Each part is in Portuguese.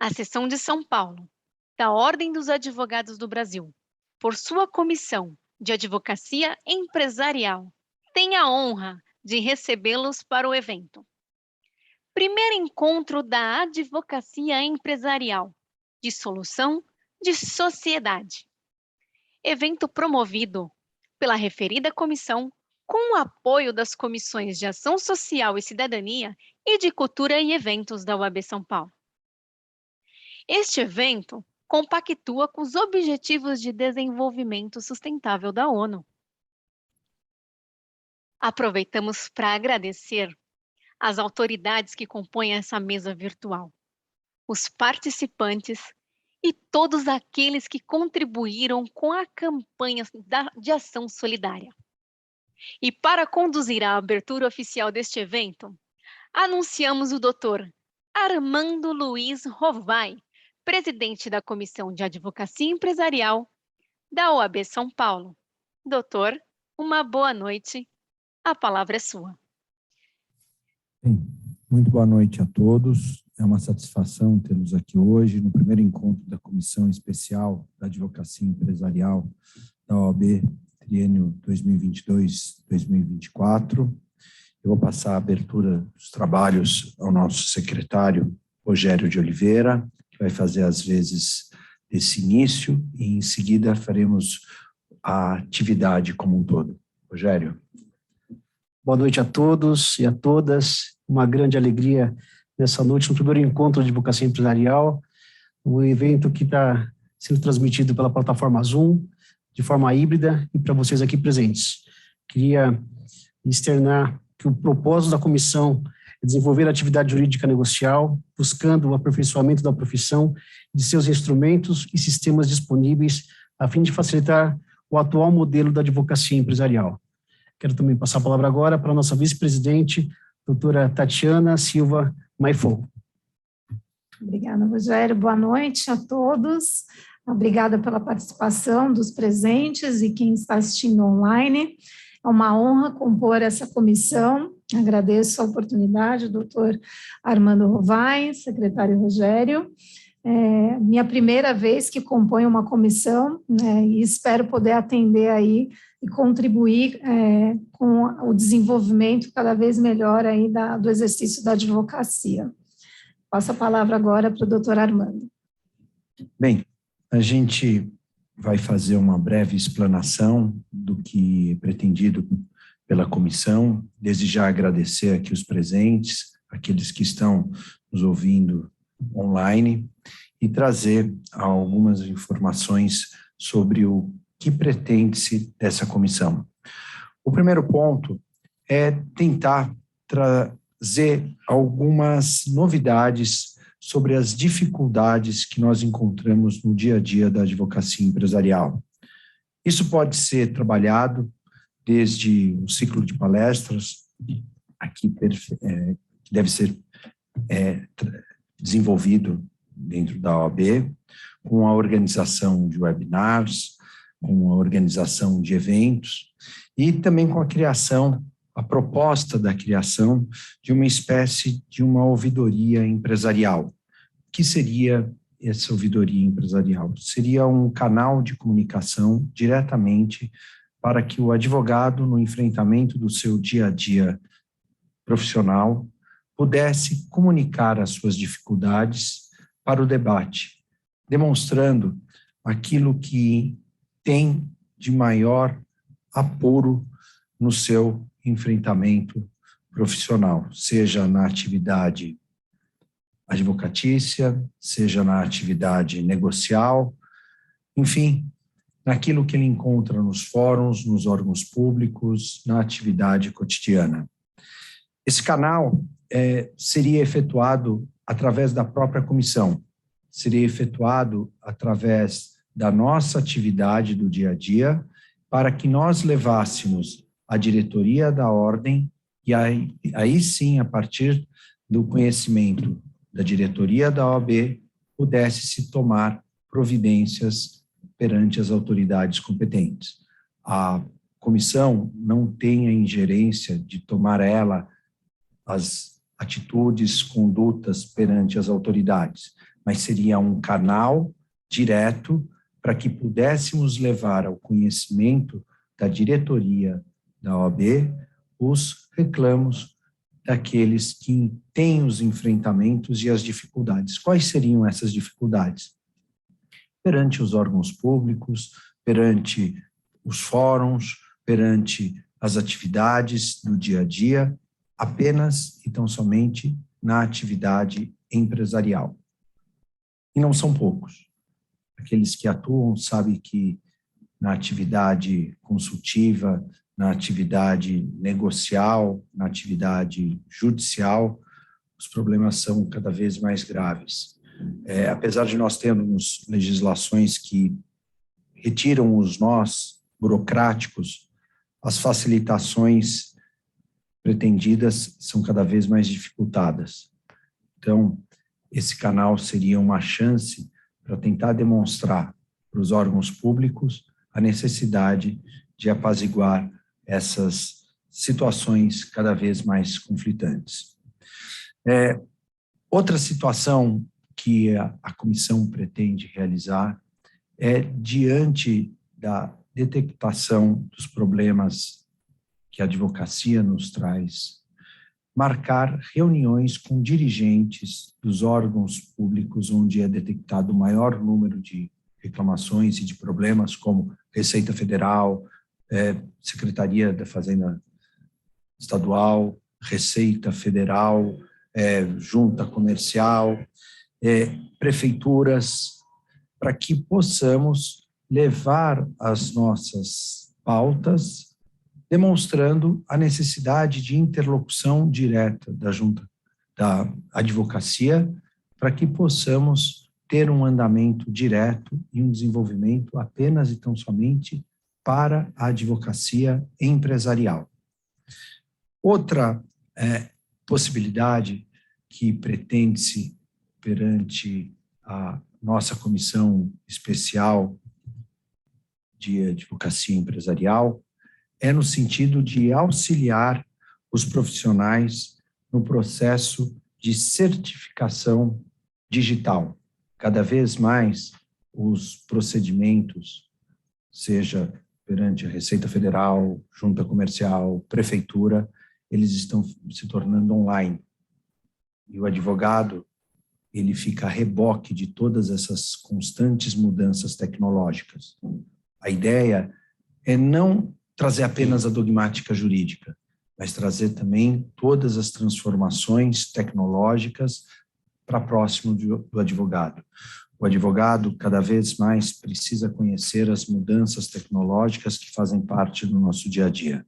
A Seção de São Paulo, da Ordem dos Advogados do Brasil, por sua Comissão de Advocacia Empresarial, tem a honra de recebê-los para o evento. Primeiro encontro da Advocacia Empresarial, Dissolução de Sociedade. Evento promovido pela referida comissão, com o apoio das Comissões de Ação Social e Cidadania e de Cultura e Eventos da UAB São Paulo. Este evento compactua com os Objetivos de Desenvolvimento Sustentável da ONU. Aproveitamos para agradecer às autoridades que compõem essa mesa virtual, os participantes e todos aqueles que contribuíram com a campanha de ação solidária. E para conduzir a abertura oficial deste evento, anunciamos o Dr. Armando Luiz Rovai, presidente da Comissão de Advocacia Empresarial da OAB São Paulo. Doutor, uma boa noite. A palavra é sua. Bem, muito boa noite a todos. É uma satisfação tê-los aqui hoje no primeiro encontro da Comissão Especial da Advocacia Empresarial da OAB, triênio 2022-2024. Eu vou passar a abertura dos trabalhos ao nosso secretário, Rogério de Oliveira, que vai fazer as vezes desse início, e em seguida faremos a atividade como um todo. Rogério. Boa noite a todos e a todas. Uma grande alegria nessa noite, no primeiro encontro de advocacia empresarial, um evento que está sendo transmitido pela plataforma Zoom, de forma híbrida, e para vocês aqui presentes. Queria externar que o propósito da comissão é desenvolver a atividade jurídica negocial, buscando o aperfeiçoamento da profissão, de seus instrumentos e sistemas disponíveis, a fim de facilitar o atual modelo da advocacia empresarial. Quero também passar a palavra agora para a nossa vice-presidente, doutora Tatiana Silva Maifou. Obrigada, Rogério. Boa noite a todos. Obrigada pela participação dos presentes e quem está assistindo online. É uma honra compor essa comissão. Agradeço a oportunidade, doutor Armando Rovai, secretário Rogério. Minha primeira vez que componho uma comissão, né, e espero poder atender aí e contribuir com o desenvolvimento cada vez melhor aí do exercício da advocacia. Passo a palavra agora para o doutor Armando. Bem, a gente vai fazer uma breve explanação do que é pretendido pela comissão, desde já agradecer aqui os presentes, aqueles que estão nos ouvindo online, e trazer algumas informações sobre o que pretende-se dessa comissão. O primeiro ponto é tentar trazer algumas novidades sobre as dificuldades que nós encontramos no dia a dia da advocacia empresarial. Isso pode ser trabalhado desde um ciclo de palestras, aqui que deve ser desenvolvido dentro da OAB, com a organização de webinars, com a organização de eventos e também com a proposta da criação de uma espécie de uma ouvidoria empresarial. O que seria essa ouvidoria empresarial? Seria um canal de comunicação diretamente para que o advogado, no enfrentamento do seu dia a dia profissional, pudesse comunicar as suas dificuldades para o debate, demonstrando aquilo que tem de maior apuro no seu enfrentamento profissional, seja na atividade advocatícia, seja na atividade negocial, enfim, naquilo que ele encontra nos fóruns, nos órgãos públicos, na atividade cotidiana. Esse canal seria efetuado através da própria comissão, seria efetuado através da nossa atividade do dia a dia, para que nós levássemos a diretoria da ordem, e aí sim, a partir do conhecimento da diretoria da OAB, pudesse-se tomar providências perante as autoridades competentes. A comissão não tem a ingerência de tomar ela as atitudes, condutas perante as autoridades, mas seria um canal direto para que pudéssemos levar ao conhecimento da diretoria da OAB os reclamos daqueles que têm os enfrentamentos e as dificuldades. Quais seriam essas dificuldades? Perante os órgãos públicos, perante os fóruns, perante as atividades do dia a dia, apenas e tão somente na atividade empresarial. E não são poucos. Aqueles que atuam sabem que na atividade consultiva, na atividade negocial, na atividade judicial, os problemas são cada vez mais graves. Apesar de nós termos legislações que retiram os nós burocráticos, as facilitações pretendidas são cada vez mais dificultadas. Então, esse canal seria uma chance para tentar demonstrar para os órgãos públicos a necessidade de apaziguar essas situações cada vez mais conflitantes. Outra situação que a comissão pretende realizar é, diante da detectação dos problemas que a advocacia nos traz, marcar reuniões com dirigentes dos órgãos públicos onde é detectado o maior número de reclamações e de problemas, como Receita Federal, Secretaria da Fazenda Estadual, Receita Federal, Junta Comercial, prefeituras, para que possamos levar as nossas pautas, demonstrando a necessidade de interlocução direta da junta, da advocacia, para que possamos ter um andamento direto e um desenvolvimento apenas e tão somente para a advocacia empresarial. Outra possibilidade que pretende-se perante a nossa comissão especial de advocacia empresarial é no sentido de auxiliar os profissionais no processo de certificação digital. Cada vez mais os procedimentos, seja perante a Receita Federal, Junta Comercial, Prefeitura, eles estão se tornando online. E o advogado, ele fica a reboque de todas essas constantes mudanças tecnológicas. A ideia é não trazer apenas a dogmática jurídica, mas trazer também todas as transformações tecnológicas para próximo do advogado. O advogado, cada vez mais, precisa conhecer as mudanças tecnológicas que fazem parte do nosso dia a dia.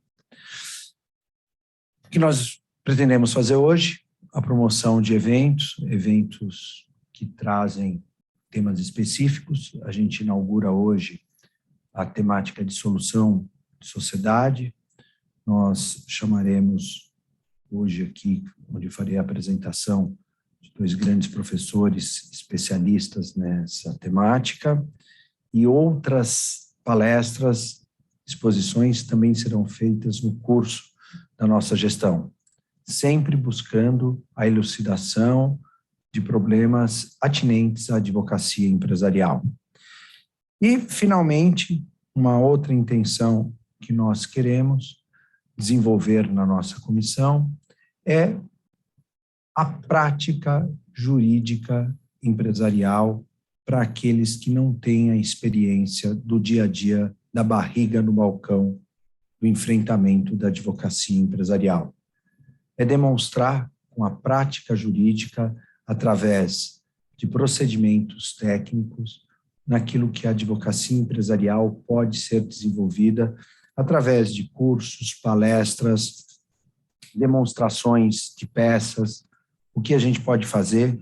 O que nós pretendemos fazer hoje? A promoção de eventos que trazem temas específicos. A gente inaugura hoje a temática de solução de sociedade. Nós chamaremos hoje aqui, onde eu farei a apresentação, de 2 grandes professores especialistas nessa temática, e outras palestras, exposições também serão feitas no curso da nossa gestão, sempre buscando a elucidação de problemas atinentes à advocacia empresarial. E, finalmente, uma outra intenção que nós queremos desenvolver na nossa comissão é a prática jurídica empresarial para aqueles que não têm a experiência do dia a dia, da barriga no balcão, do enfrentamento da advocacia empresarial. É demonstrar com a prática jurídica, através de procedimentos técnicos, naquilo que a advocacia empresarial pode ser desenvolvida através de cursos, palestras, demonstrações de peças, o que a gente pode fazer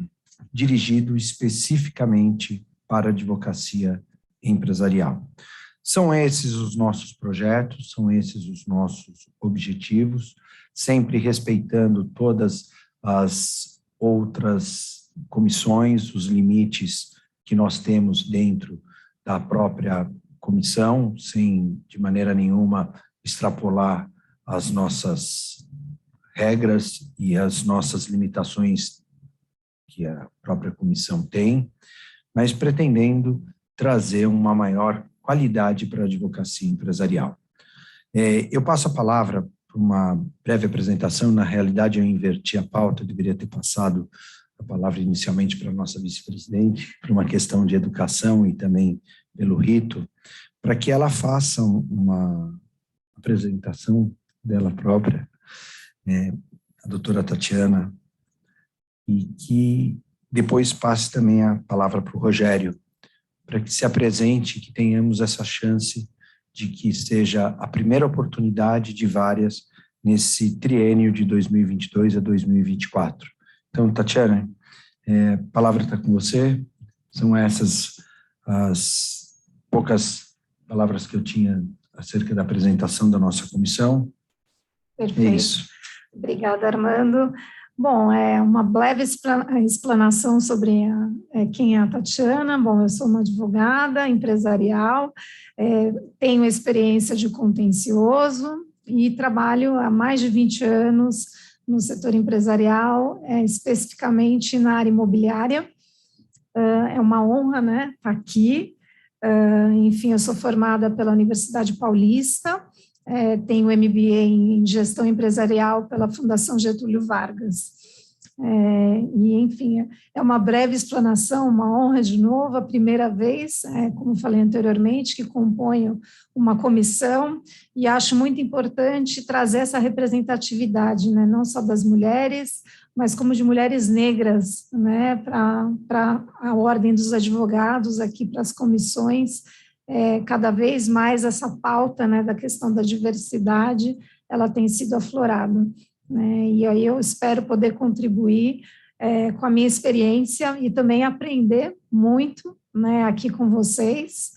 dirigido especificamente para a advocacia empresarial. São esses os nossos projetos, são esses os nossos objetivos, sempre respeitando todas as outras comissões, os limites que nós temos dentro da própria comissão, sem de maneira nenhuma extrapolar as nossas regras e as nossas limitações que a própria comissão tem, mas pretendendo trazer uma maior qualidade para a advocacia empresarial. Eu passo a palavra para uma breve apresentação. Na realidade, eu inverti a pauta, eu deveria ter passado a palavra inicialmente para a nossa vice-presidente, por uma questão de educação e também pelo rito, para que ela faça uma apresentação dela própria, a doutora Tatiana, e que depois passe também a palavra para o Rogério, para que se apresente, que tenhamos essa chance de que seja a primeira oportunidade de várias nesse triênio de 2022 a 2024. Então, Tatiana, a palavra está com você. São essas as poucas palavras que eu tinha acerca da apresentação da nossa comissão. Perfeito. É isso. Obrigada, Armando. Bom, uma breve explanação sobre quem é a Tatiana. Bom, eu sou uma advogada empresarial, tenho experiência de contencioso e trabalho há mais de 20 anos no setor empresarial, especificamente na área imobiliária. É uma honra, né, estar aqui. Enfim, eu sou formada pela Universidade Paulista, tenho MBA em Gestão Empresarial pela Fundação Getúlio Vargas. E, enfim, é uma breve explanação, uma honra de novo, a primeira vez, como falei anteriormente, que componho uma comissão, e acho muito importante trazer essa representatividade, né, não só das mulheres, mas como de mulheres negras, né, para a Ordem dos Advogados, aqui para as comissões. Cada vez mais essa pauta, né, da questão da diversidade, ela tem sido aflorada, né, e aí eu espero poder contribuir com a minha experiência e também aprender muito, né, aqui com vocês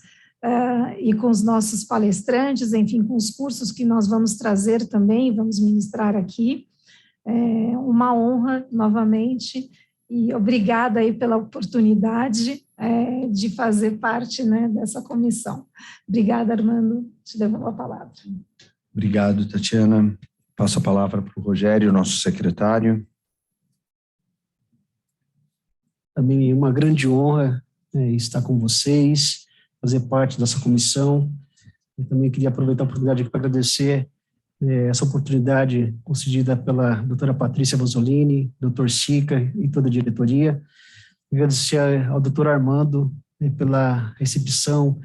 e com os nossos palestrantes, enfim, com os cursos que nós vamos trazer também, vamos ministrar aqui. Uma honra, novamente, e obrigada aí pela oportunidade de fazer parte, né, dessa comissão. Obrigada, Armando, te devolvo a palavra. Obrigado, Tatiana. Passo a palavra para o Rogério, nosso secretário. Também uma grande honra estar com vocês, fazer parte dessa comissão. Eu também queria aproveitar a oportunidade aqui para agradecer essa oportunidade concedida pela doutora Patrícia Vanzolini, doutor Sica e toda a diretoria. Agradecer ao doutor Armando pela recepção.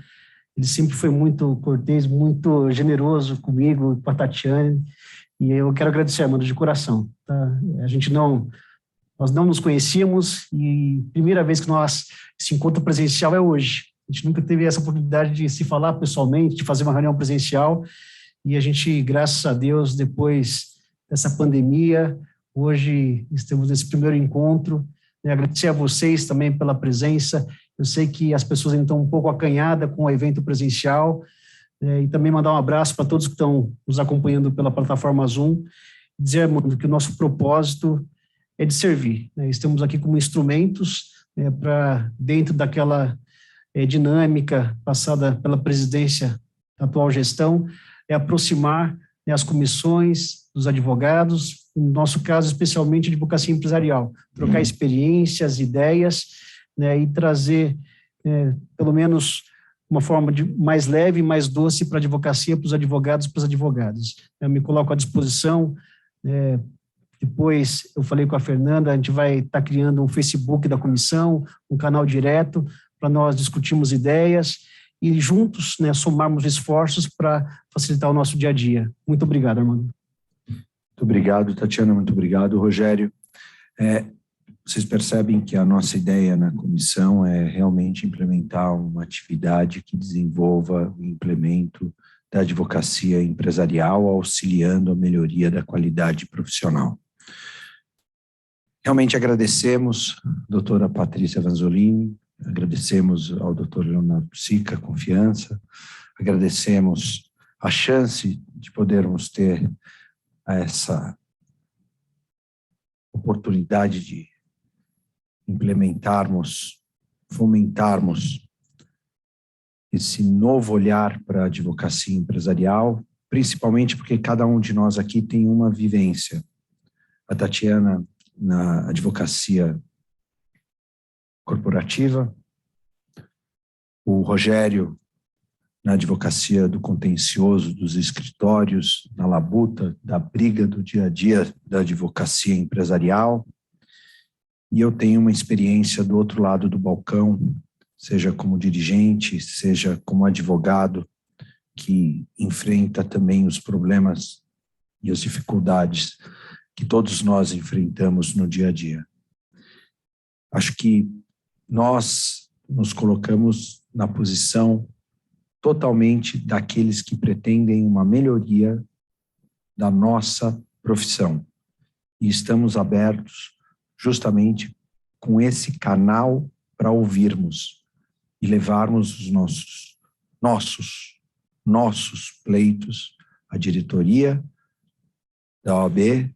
Ele sempre foi muito cortês, muito generoso comigo, com a Tatiana, e eu quero agradecer, Armando, de coração. Tá? Nós não nos conhecíamos, e a primeira vez que nós se encontro presencial é hoje. A gente nunca teve essa oportunidade de se falar pessoalmente, de fazer uma reunião presencial, e a gente, graças a Deus, depois dessa pandemia, hoje estamos nesse primeiro encontro. Agradecer a vocês também pela presença. Eu sei que as pessoas ainda estão um pouco acanhadas com o evento presencial, e também mandar um abraço para todos que estão nos acompanhando pela plataforma Zoom, dizer, Armando, que o nosso propósito é de servir. Estamos aqui como instrumentos para, dentro daquela dinâmica passada pela presidência da atual gestão, aproximar as comissões dos advogados, no nosso caso, especialmente a advocacia empresarial, trocar experiências, ideias, e trazer, pelo menos, uma forma mais leve, mais doce para a advocacia, para os advogados, para as advogadas. Eu me coloco à disposição. Depois, eu falei com a Fernanda, a gente vai estar criando um Facebook da comissão, um canal direto, para nós discutirmos ideias e juntos, somarmos esforços para facilitar o nosso dia a dia. Muito obrigado, Armando. Muito obrigado, Tatiana, muito obrigado, Rogério. Vocês percebem que a nossa ideia na comissão é realmente implementar uma atividade que desenvolva o implemento da advocacia empresarial, auxiliando a melhoria da qualidade profissional. Realmente agradecemos a doutora Patrícia Vanzolini, agradecemos ao doutor Leonardo Sica a confiança, agradecemos a chance de podermos ter essa oportunidade de implementarmos, fomentarmos esse novo olhar para a advocacia empresarial, principalmente porque cada um de nós aqui tem uma vivência. A Tatiana na advocacia corporativa, o Rogério na advocacia do contencioso dos escritórios, na labuta da briga do dia a dia da advocacia empresarial, e eu tenho uma experiência do outro lado do balcão, seja como dirigente, seja como advogado, que enfrenta também os problemas e as dificuldades que todos nós enfrentamos no dia a dia. Acho que nós nos colocamos na posição totalmente daqueles que pretendem uma melhoria da nossa profissão. E estamos abertos justamente com esse canal para ouvirmos e levarmos os nossos pleitos à diretoria da OAB,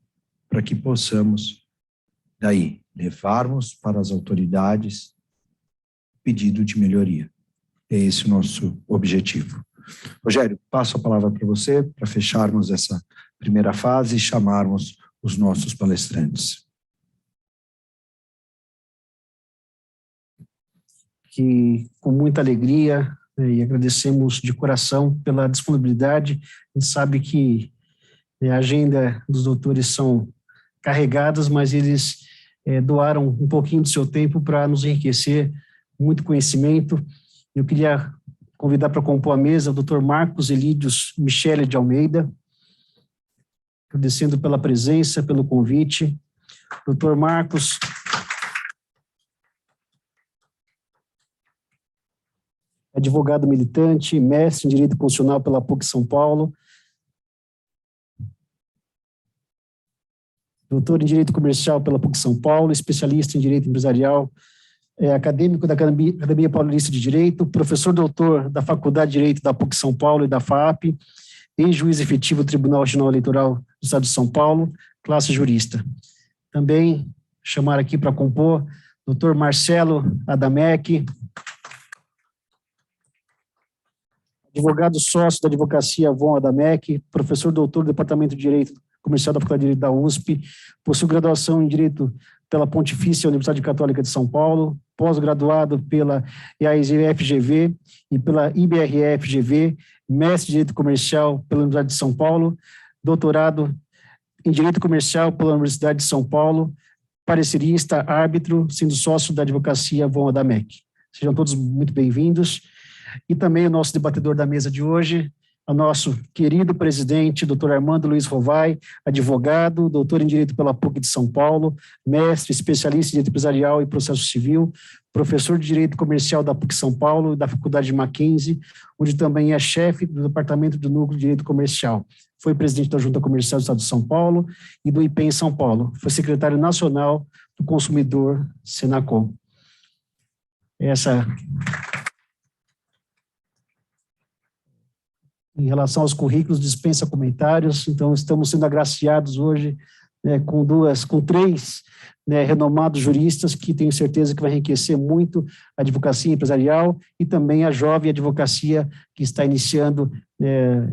para que possamos, daí, levarmos para as autoridades pedido de melhoria. É esse o nosso objetivo. Rogério, passo a palavra para você, para fecharmos essa primeira fase e chamarmos os nossos palestrantes. Que, com muita alegria, e agradecemos de coração pela disponibilidade. A gente sabe que a agenda dos doutores são carregadas, mas eles doaram um pouquinho do seu tempo para nos enriquecer, muito conhecimento. Eu queria convidar para compor a mesa o Dr. Marcos Elídios Michele de Almeida, agradecendo pela presença, pelo convite. Dr. Marcos advogado militante, mestre em Direito Constitucional pela PUC São Paulo, doutor em Direito Comercial pela PUC São Paulo, especialista em Direito Empresarial, acadêmico da Academia Paulista de Direito, professor doutor da Faculdade de Direito da PUC São Paulo e da FAP, ex-juiz efetivo do Tribunal Regional Eleitoral do Estado de São Paulo, classe jurista. Também chamar aqui para compor doutor Marcelo Adamec, advogado sócio da Advocacia Von Adamec, professor doutor do Departamento de Direito Comercial da Faculdade de Direito da USP, possui graduação em Direito pela Pontifícia Universidade Católica de São Paulo, pós-graduado pela EASF-GV e pela IBRF-GV, mestre em Direito Comercial pela Universidade de São Paulo, doutorado em Direito Comercial pela Universidade de São Paulo, parecerista, árbitro, sendo sócio da Advocacia Von Adamec. Sejam todos muito bem-vindos. E também o nosso debatedor da mesa de hoje, o nosso querido presidente, doutor Armando Luiz Rovai, advogado, doutor em Direito pela PUC de São Paulo, mestre, especialista em Direito Empresarial e Processo Civil, professor de Direito Comercial da PUC São Paulo e da Faculdade de Mackenzie, onde também é chefe do Departamento do Núcleo de Direito Comercial. Foi presidente da Junta Comercial do Estado de São Paulo e do IPEM em São Paulo. Foi secretário nacional do Consumidor, Senacom. Em relação aos currículos, dispensa comentários, então estamos sendo agraciados hoje com três renomados juristas que tenho certeza que vai enriquecer muito a advocacia empresarial e também a jovem advocacia que está iniciando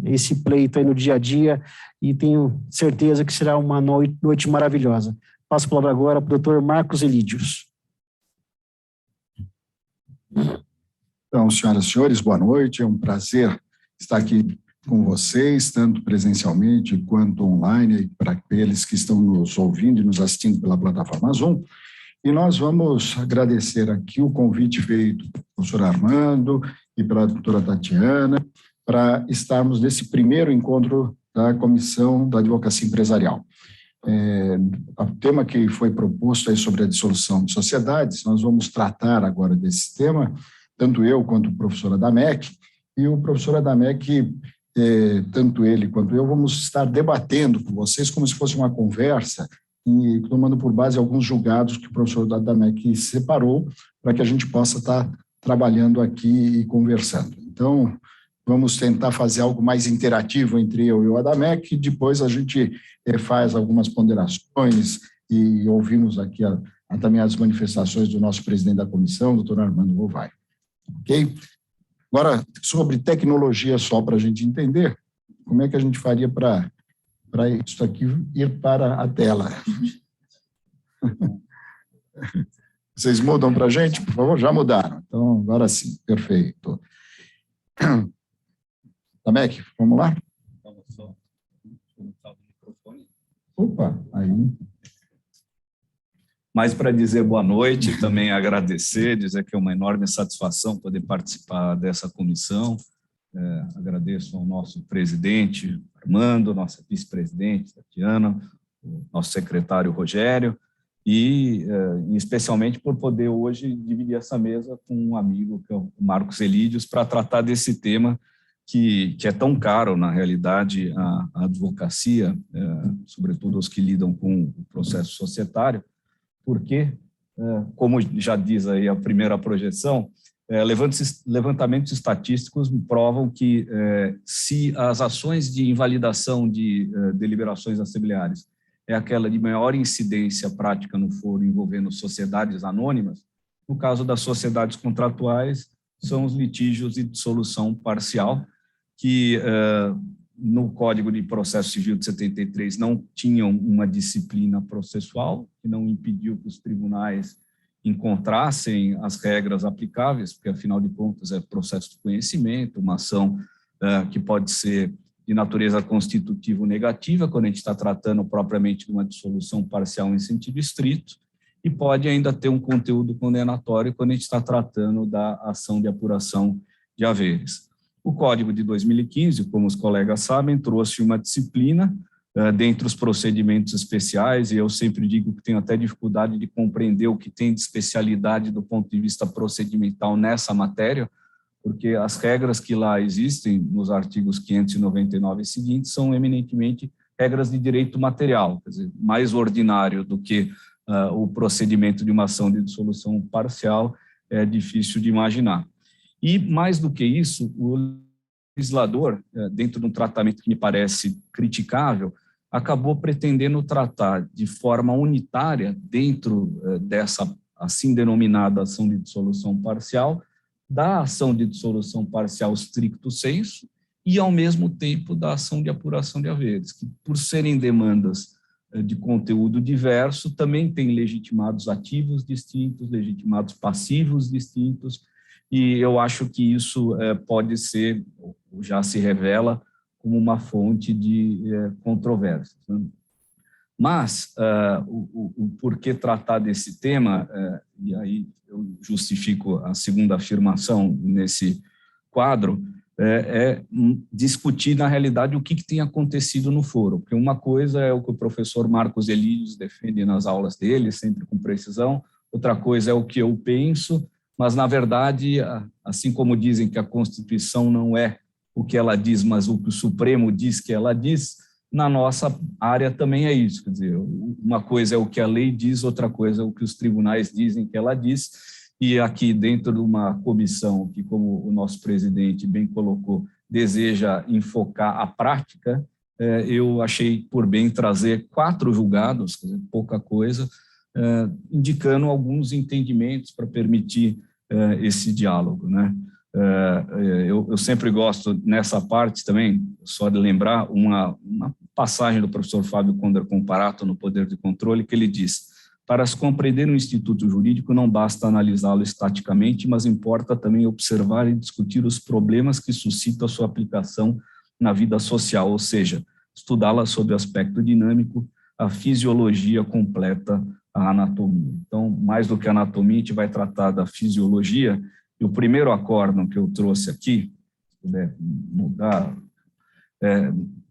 esse pleito aí no dia a dia, e tenho certeza que será uma noite maravilhosa. Passo a palavra agora para o doutor Marcos Elídios. Então, senhoras e senhores, boa noite, é um prazer estar aqui com vocês, tanto presencialmente quanto online, para aqueles que estão nos ouvindo e nos assistindo pela plataforma Zoom. E nós vamos agradecer aqui o convite feito pelo professor Armando e pela doutora Tatiana, para estarmos nesse primeiro encontro da Comissão da Advocacia Empresarial. O tema que foi proposto aí sobre a dissolução de sociedades, nós vamos tratar agora desse tema, tanto eu quanto o professor Adamec, e o professor Adamec, tanto ele quanto eu, vamos estar debatendo com vocês como se fosse uma conversa e tomando por base alguns julgados que o professor Adamec separou para que a gente possa estar trabalhando aqui e conversando. Então, vamos tentar fazer algo mais interativo entre eu e o Adamec, e depois a gente faz algumas ponderações e ouvimos aqui também as manifestações do nosso presidente da comissão, doutor Armando Rovai. Ok? Agora, sobre tecnologia, só para a gente entender, como é que a gente faria para isso aqui ir para a tela? Vocês mudam para a gente, por favor? Já mudaram. Então, agora sim, perfeito. Tamec, vamos lá? Opa, aí. Mas para dizer boa noite, também agradecer, dizer que é uma enorme satisfação poder participar dessa comissão. Agradeço ao nosso presidente, Armando, nossa vice-presidente, Tatiana, o nosso secretário, Rogério, e especialmente por poder hoje dividir essa mesa com um amigo, que é o Marcos Elídios, para tratar desse tema que é tão caro, na realidade, a advocacia, sobretudo os que lidam com o processo societário, porque, como já diz aí a primeira projeção, levantamentos estatísticos provam que, se as ações de invalidação de deliberações assembleares é aquela de maior incidência prática no foro envolvendo sociedades anônimas, no caso das sociedades contratuais, são os litígios de dissolução parcial, que no Código de Processo Civil de 73 não tinham uma disciplina processual, que não impediu que os tribunais encontrassem as regras aplicáveis, porque, afinal de contas, é processo de conhecimento, uma ação que pode ser de natureza constitutiva ou negativa, quando a gente está tratando propriamente de uma dissolução parcial em sentido estrito, e pode ainda ter um conteúdo condenatório quando a gente está tratando da ação de apuração de haveres. O Código de 2015, como os colegas sabem, trouxe uma disciplina dentre os procedimentos especiais, e eu sempre digo que tenho até dificuldade de compreender o que tem de especialidade do ponto de vista procedimental nessa matéria, porque as regras que lá existem, nos artigos 599 e seguintes, são eminentemente regras de direito material, quer dizer, mais ordinário do que o procedimento de uma ação de dissolução parcial é difícil de imaginar. E, mais do que isso, o legislador, dentro de um tratamento que me parece criticável, acabou pretendendo tratar de forma unitária, dentro dessa assim denominada ação de dissolução parcial, da ação de dissolução parcial stricto sensu e, ao mesmo tempo, da ação de apuração de haveres, que, por serem demandas de conteúdo diverso, também tem legitimados ativos distintos, legitimados passivos distintos, e eu acho que isso pode ser, já se revela, como uma fonte de controvérsias, né? Mas o porquê tratar desse tema, e aí eu justifico a segunda afirmação nesse quadro, é discutir, na realidade, o que tem acontecido no foro. Porque uma coisa é o que o professor Marcos Elídios defende nas aulas dele, sempre com precisão, outra coisa é o que eu penso, mas, na verdade, assim como dizem que a Constituição não é o que ela diz, mas o que o Supremo diz que ela diz, na nossa área também é isso. Quer dizer, uma coisa é o que a lei diz, outra coisa é o que os tribunais dizem que ela diz, e aqui dentro de uma comissão que, como o nosso presidente bem colocou, deseja enfocar a prática, eu achei por bem trazer 4 julgados, quer dizer, pouca coisa, indicando alguns entendimentos para permitir esse diálogo, né? Eu sempre gosto, nessa parte também, só de lembrar uma passagem do professor Fábio Conder Comparato no Poder de Controle, que ele diz: para se compreender um instituto jurídico não basta analisá-lo estaticamente, mas importa também observar e discutir os problemas que suscita a sua aplicação na vida social, ou seja, estudá-la sob o aspecto dinâmico, a fisiologia completa, a anatomia. Então, mais do que a anatomia, a gente vai tratar da fisiologia, e o primeiro acórdão que eu trouxe aqui, se puder mudar,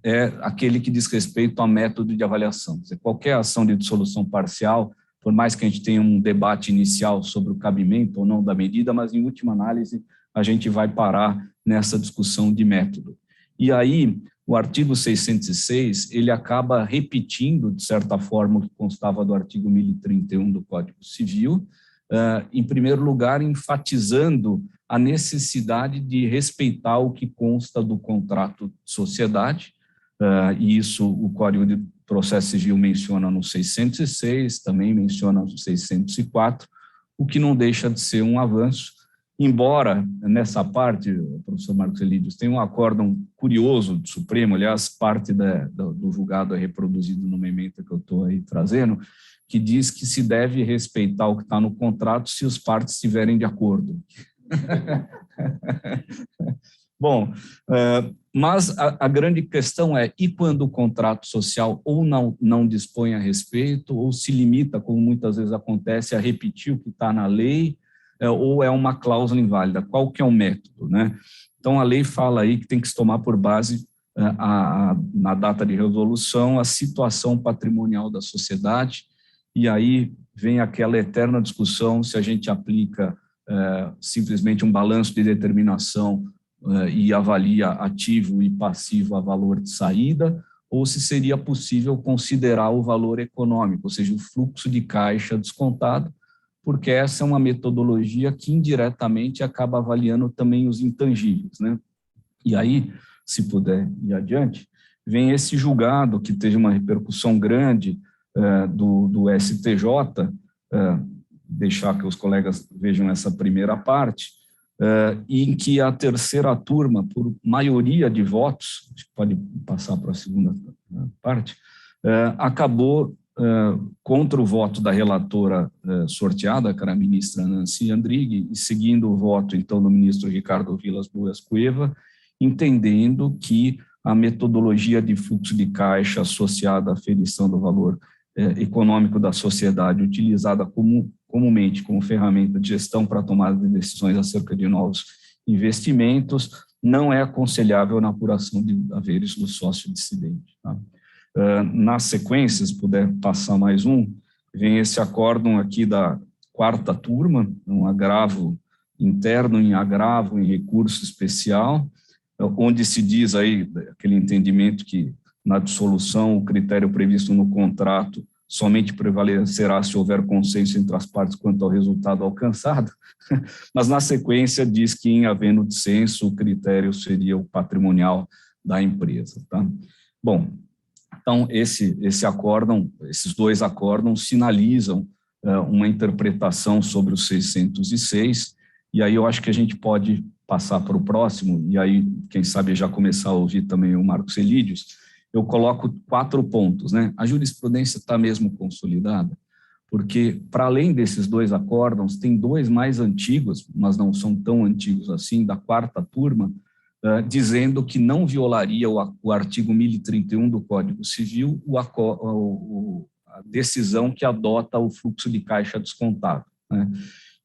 é aquele que diz respeito ao método de avaliação. Quer dizer, qualquer ação de dissolução parcial, por mais que a gente tenha um debate inicial sobre o cabimento ou não da medida, mas, em última análise, a gente vai parar nessa discussão de método. E aí, o artigo 606, ele acaba repetindo, de certa forma, o que constava do artigo 1031 do Código Civil, em primeiro lugar, enfatizando a necessidade de respeitar o que consta do contrato de sociedade, e isso o Código de Processo Civil menciona no 606, também menciona no 604, o que não deixa de ser um avanço, embora nessa parte, professor Marcos Elídios, tem um acórdão curioso do Supremo, aliás, parte do julgado é reproduzido numa emenda que eu estou aí trazendo, que diz que se deve respeitar o que está no contrato se as partes estiverem de acordo. Bom, mas a grande questão é, e quando o contrato social ou não dispõe a respeito, ou se limita, como muitas vezes acontece, a repetir o que está na lei, ou é uma cláusula inválida? Qual que é o método, né? Então, a lei fala aí que tem que se tomar por base, na data de resolução, a situação patrimonial da sociedade, e aí vem aquela eterna discussão se a gente aplica simplesmente um balanço de determinação e avalia ativo e passivo a valor de saída, ou se seria possível considerar o valor econômico, ou seja, o fluxo de caixa descontado, porque essa é uma metodologia que indiretamente acaba avaliando também os intangíveis, né? E aí, se puder ir adiante, vem esse julgado que teve uma repercussão grande do STJ, deixar que os colegas vejam essa primeira parte, em que a terceira turma, por maioria de votos, pode passar para a segunda parte, acabou contra o voto da relatora sorteada, que era a ministra Nancy Andrighi, e seguindo o voto, então, do ministro Ricardo Vilas Boas Cueva, entendendo que a metodologia de fluxo de caixa associada à aferição do valor econômico da sociedade, utilizada comumente como ferramenta de gestão para tomada de decisões acerca de novos investimentos, não é aconselhável na apuração de haveres do sócio dissidente. Tá? Na sequência, se puder passar mais um, vem esse acórdão aqui da quarta turma, um agravo interno em agravo em recurso especial, onde se diz aí, aquele entendimento que na dissolução o critério previsto no contrato somente prevalecerá se houver consenso entre as partes quanto ao resultado alcançado, mas na sequência diz que em havendo dissenso o critério seria o patrimonial da empresa. Tá? Bom, então esses dois acórdãos sinalizam uma interpretação sobre o 606, e aí eu acho que a gente pode passar para o próximo, e aí quem sabe já começar a ouvir também o Marcos Elídios. Eu coloco 4 pontos, né? A jurisprudência está mesmo consolidada, porque, para além desses dois acórdãos, tem 2 mais antigos, mas não são tão antigos assim, da quarta turma, dizendo que não violaria o artigo 1031 do Código Civil a decisão que adota o fluxo de caixa descontado, né?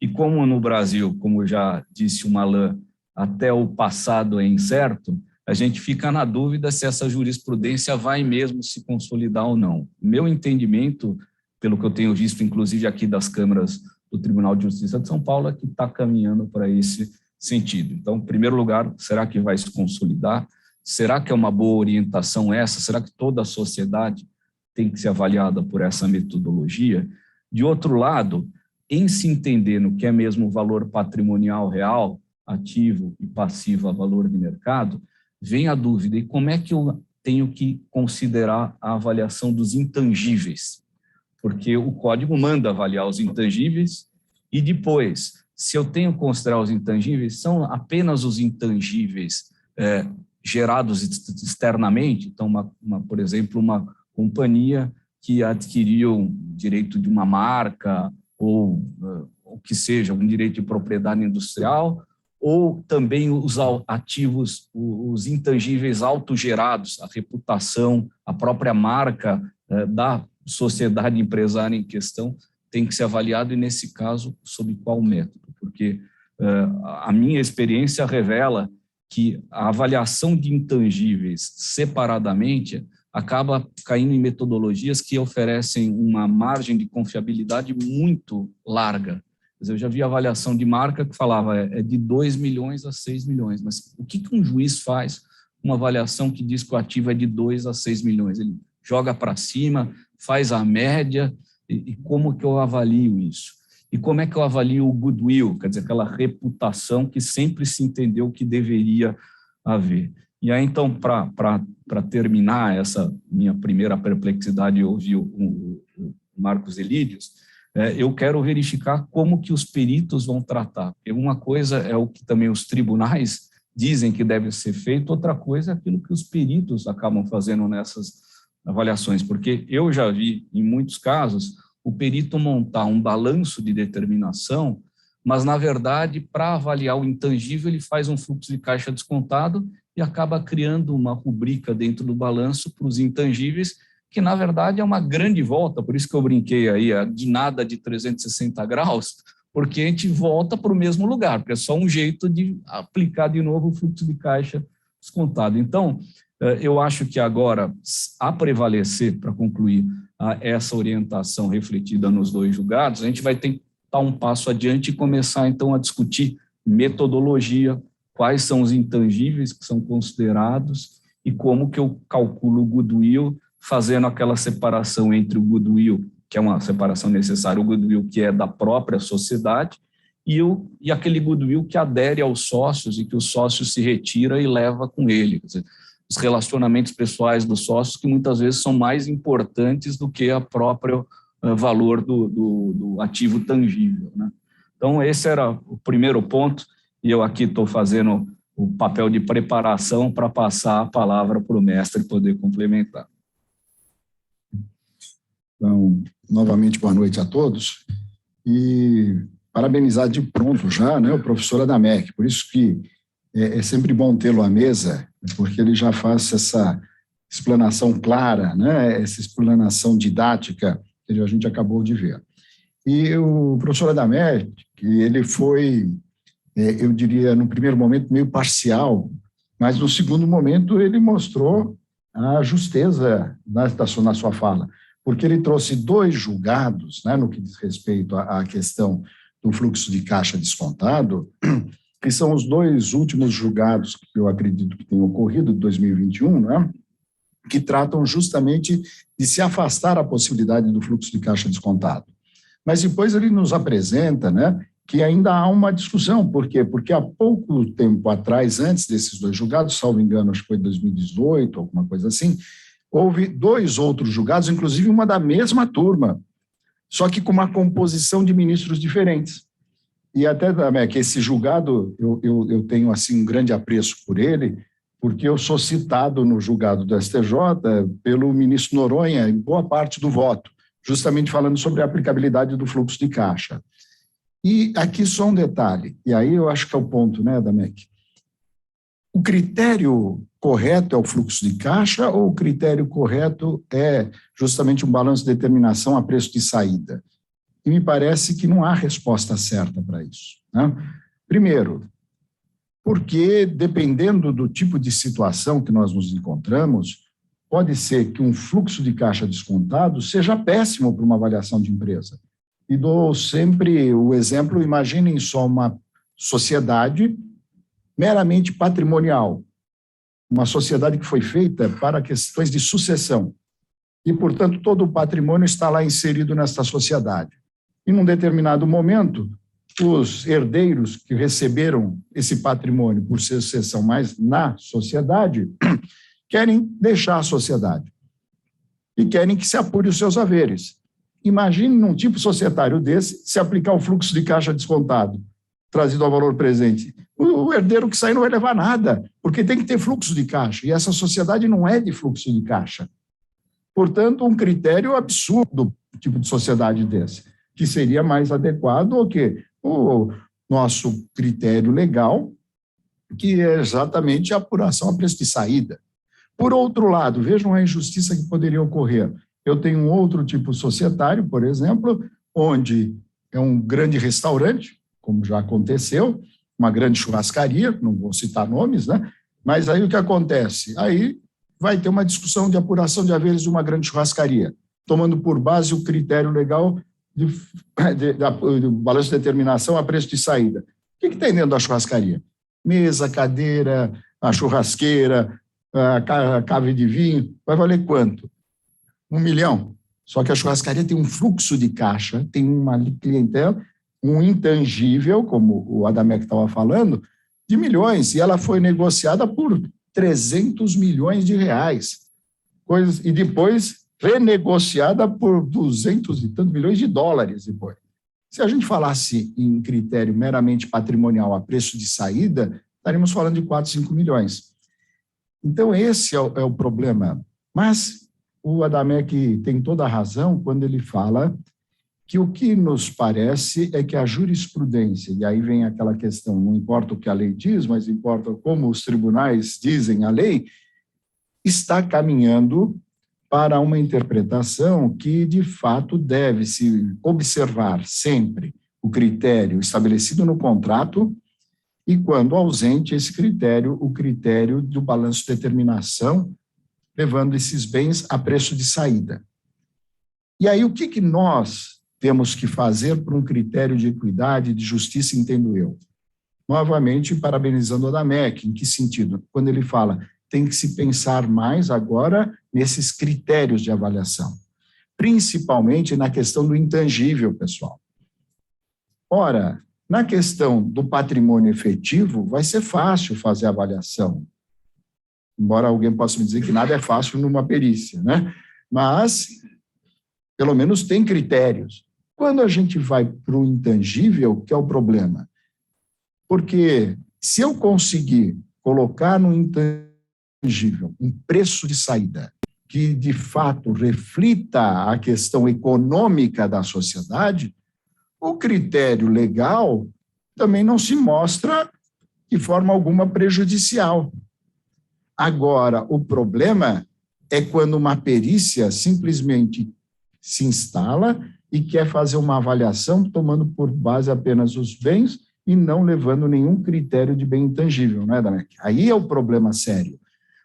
E como no Brasil, como já disse o Malan, até o passado é incerto, a gente fica na dúvida se essa jurisprudência vai mesmo se consolidar ou não. Meu entendimento, pelo que eu tenho visto, inclusive aqui das câmaras do Tribunal de Justiça de São Paulo, é que está caminhando para esse sentido. Então, em primeiro lugar, será que vai se consolidar? Será que é uma boa orientação essa? Será que toda a sociedade tem que ser avaliada por essa metodologia? De outro lado, em se entender no que é mesmo o valor patrimonial real, ativo e passivo a valor de mercado, vem a dúvida, e como é que eu tenho que considerar a avaliação dos intangíveis? Porque o código manda avaliar os intangíveis e depois, se eu tenho que considerar os intangíveis, são apenas os intangíveis gerados externamente, então, por exemplo, uma companhia que adquiriu direito de uma marca ou o que seja, um direito de propriedade industrial, ou também os ativos, os intangíveis autogerados, a reputação, a própria marca da sociedade empresária em questão tem que ser avaliado, e nesse caso, sob qual método? Porque a minha experiência revela que a avaliação de intangíveis separadamente acaba caindo em metodologias que oferecem uma margem de confiabilidade muito larga. Eu já vi avaliação de marca que falava é de 2 milhões a 6 milhões, mas o que um juiz faz uma avaliação que diz que o ativo é de 2 a 6 milhões? Ele joga para cima, faz a média, e como que eu avalio isso? E como é que eu avalio o goodwill, quer dizer, aquela reputação que sempre se entendeu que deveria haver? E aí, então, para terminar essa minha primeira perplexidade, eu ouvi o Marcos Elídios, eu quero verificar como que os peritos vão tratar. Porque uma coisa é o que também os tribunais dizem que deve ser feito, outra coisa é aquilo que os peritos acabam fazendo nessas avaliações, porque eu já vi, em muitos casos, o perito montar um balanço de determinação, mas, na verdade, para avaliar o intangível, ele faz um fluxo de caixa descontado e acaba criando uma rubrica dentro do balanço para os intangíveis, que, na verdade, é uma grande volta, por isso que eu brinquei aí, de nada de 360 graus, porque a gente volta para o mesmo lugar, porque é só um jeito de aplicar de novo o fluxo de caixa descontado. Então, eu acho que agora, a prevalecer, para concluir, essa orientação refletida nos 2 julgados, a gente vai ter que dar um passo adiante e começar, então, a discutir metodologia, quais são os intangíveis que são considerados e como que eu calculo o goodwill, fazendo aquela separação entre o goodwill, que é uma separação necessária, o goodwill que é da própria sociedade, e aquele goodwill que adere aos sócios e que o sócio se retira e leva com ele. Quer dizer, os relacionamentos pessoais dos sócios, que muitas vezes são mais importantes do que o próprio valor do ativo tangível, né? Então, esse era o primeiro ponto, e eu aqui estou fazendo o papel de preparação para passar a palavra para o mestre poder complementar. Então, novamente, boa noite a todos, e parabenizar de pronto já, né, o professor Adamec, por isso que é sempre bom tê-lo à mesa, porque ele já faz essa explanação clara, né, essa explanação didática que a gente acabou de ver. E o professor Adamec, ele foi, eu diria, no primeiro momento, meio parcial, mas no segundo momento ele mostrou a justeza na sua fala, porque ele trouxe 2 julgados, né, no que diz respeito à questão do fluxo de caixa descontado, que são os 2 últimos julgados que eu acredito que tenham ocorrido de 2021, né, que tratam justamente de se afastar a possibilidade do fluxo de caixa descontado. Mas depois ele nos apresenta, né, que ainda há uma discussão. Por quê? Porque há pouco tempo atrás, antes desses 2 julgados, salvo engano, acho que foi 2018, alguma coisa assim, houve 2 outros julgados, inclusive uma da mesma turma, só que com uma composição de ministros diferentes. E até, que esse julgado, eu tenho assim um grande apreço por ele, porque eu sou citado no julgado do STJ pelo ministro Noronha em boa parte do voto, justamente falando sobre a aplicabilidade do fluxo de caixa. E aqui só um detalhe, e aí eu acho que é o ponto, né, Adamec? O critério correto é o fluxo de caixa ou o critério correto é justamente um balanço de determinação a preço de saída? E me parece que não há resposta certa para isso, né? Primeiro, porque dependendo do tipo de situação que nós nos encontramos, pode ser que um fluxo de caixa descontado seja péssimo para uma avaliação de empresa. E dou sempre o exemplo, imaginem só uma sociedade meramente patrimonial, uma sociedade que foi feita para questões de sucessão, e, portanto, todo o patrimônio está lá inserido nesta sociedade. E, num determinado momento, os herdeiros que receberam esse patrimônio por sucessão mais na sociedade querem deixar a sociedade e querem que se apure os seus haveres. Imagine num tipo societário desse se aplicar o fluxo de caixa descontado, trazido ao valor presente. O herdeiro que sair não vai levar nada, porque tem que ter fluxo de caixa, e essa sociedade não é de fluxo de caixa. Portanto, um critério absurdo, tipo de sociedade desse, que seria mais adequado ao que o nosso critério legal, que é exatamente a apuração a preço de saída. Por outro lado, vejam a injustiça que poderia ocorrer. Eu tenho um outro tipo societário, por exemplo, onde é um grande restaurante, como já aconteceu, uma grande churrascaria, não vou citar nomes, né? Mas aí o que acontece? Aí vai ter uma discussão de apuração de haveres de uma grande churrascaria, tomando por base o critério legal do balanço de determinação a preço de saída. O que tem dentro da churrascaria? Mesa, cadeira, a churrasqueira, a cave de vinho, vai valer quanto? 1 milhão. Só que a churrascaria tem um fluxo de caixa, tem uma clientela, um intangível, como o Adamec estava falando, de milhões, e ela foi negociada por 300 milhões de reais. E depois renegociada por 200 e tantos milhões de dólares depois. Se a gente falasse em critério meramente patrimonial a preço de saída, estaríamos falando de 4, 5 milhões. Então, esse é o problema. Mas o Adamec tem toda a razão quando ele fala que o que nos parece é que a jurisprudência, e aí vem aquela questão, não importa o que a lei diz, mas importa como os tribunais dizem a lei, está caminhando para uma interpretação que, de fato, deve-se observar sempre o critério estabelecido no contrato e, quando ausente esse critério, o critério do balanço de determinação, levando esses bens a preço de saída. E aí, o que nós temos que fazer por um critério de equidade e de justiça, entendo eu? Novamente, parabenizando o Adamec. Em que sentido? Quando ele fala, tem que se pensar mais agora nesses critérios de avaliação, principalmente na questão do intangível, pessoal. Ora, na questão do patrimônio efetivo, vai ser fácil fazer a avaliação, embora alguém possa me dizer que nada é fácil numa perícia, né? Mas, pelo menos, tem critérios. Quando a gente vai para o intangível, que é o problema? Porque se eu conseguir colocar no intangível um preço de saída que, de fato, reflita a questão econômica da sociedade, o critério legal também não se mostra de forma alguma prejudicial. Agora, o problema é quando uma perícia simplesmente se instala e quer fazer uma avaliação tomando por base apenas os bens e não levando nenhum critério de bem intangível, não é, Adamec? Aí é o problema sério,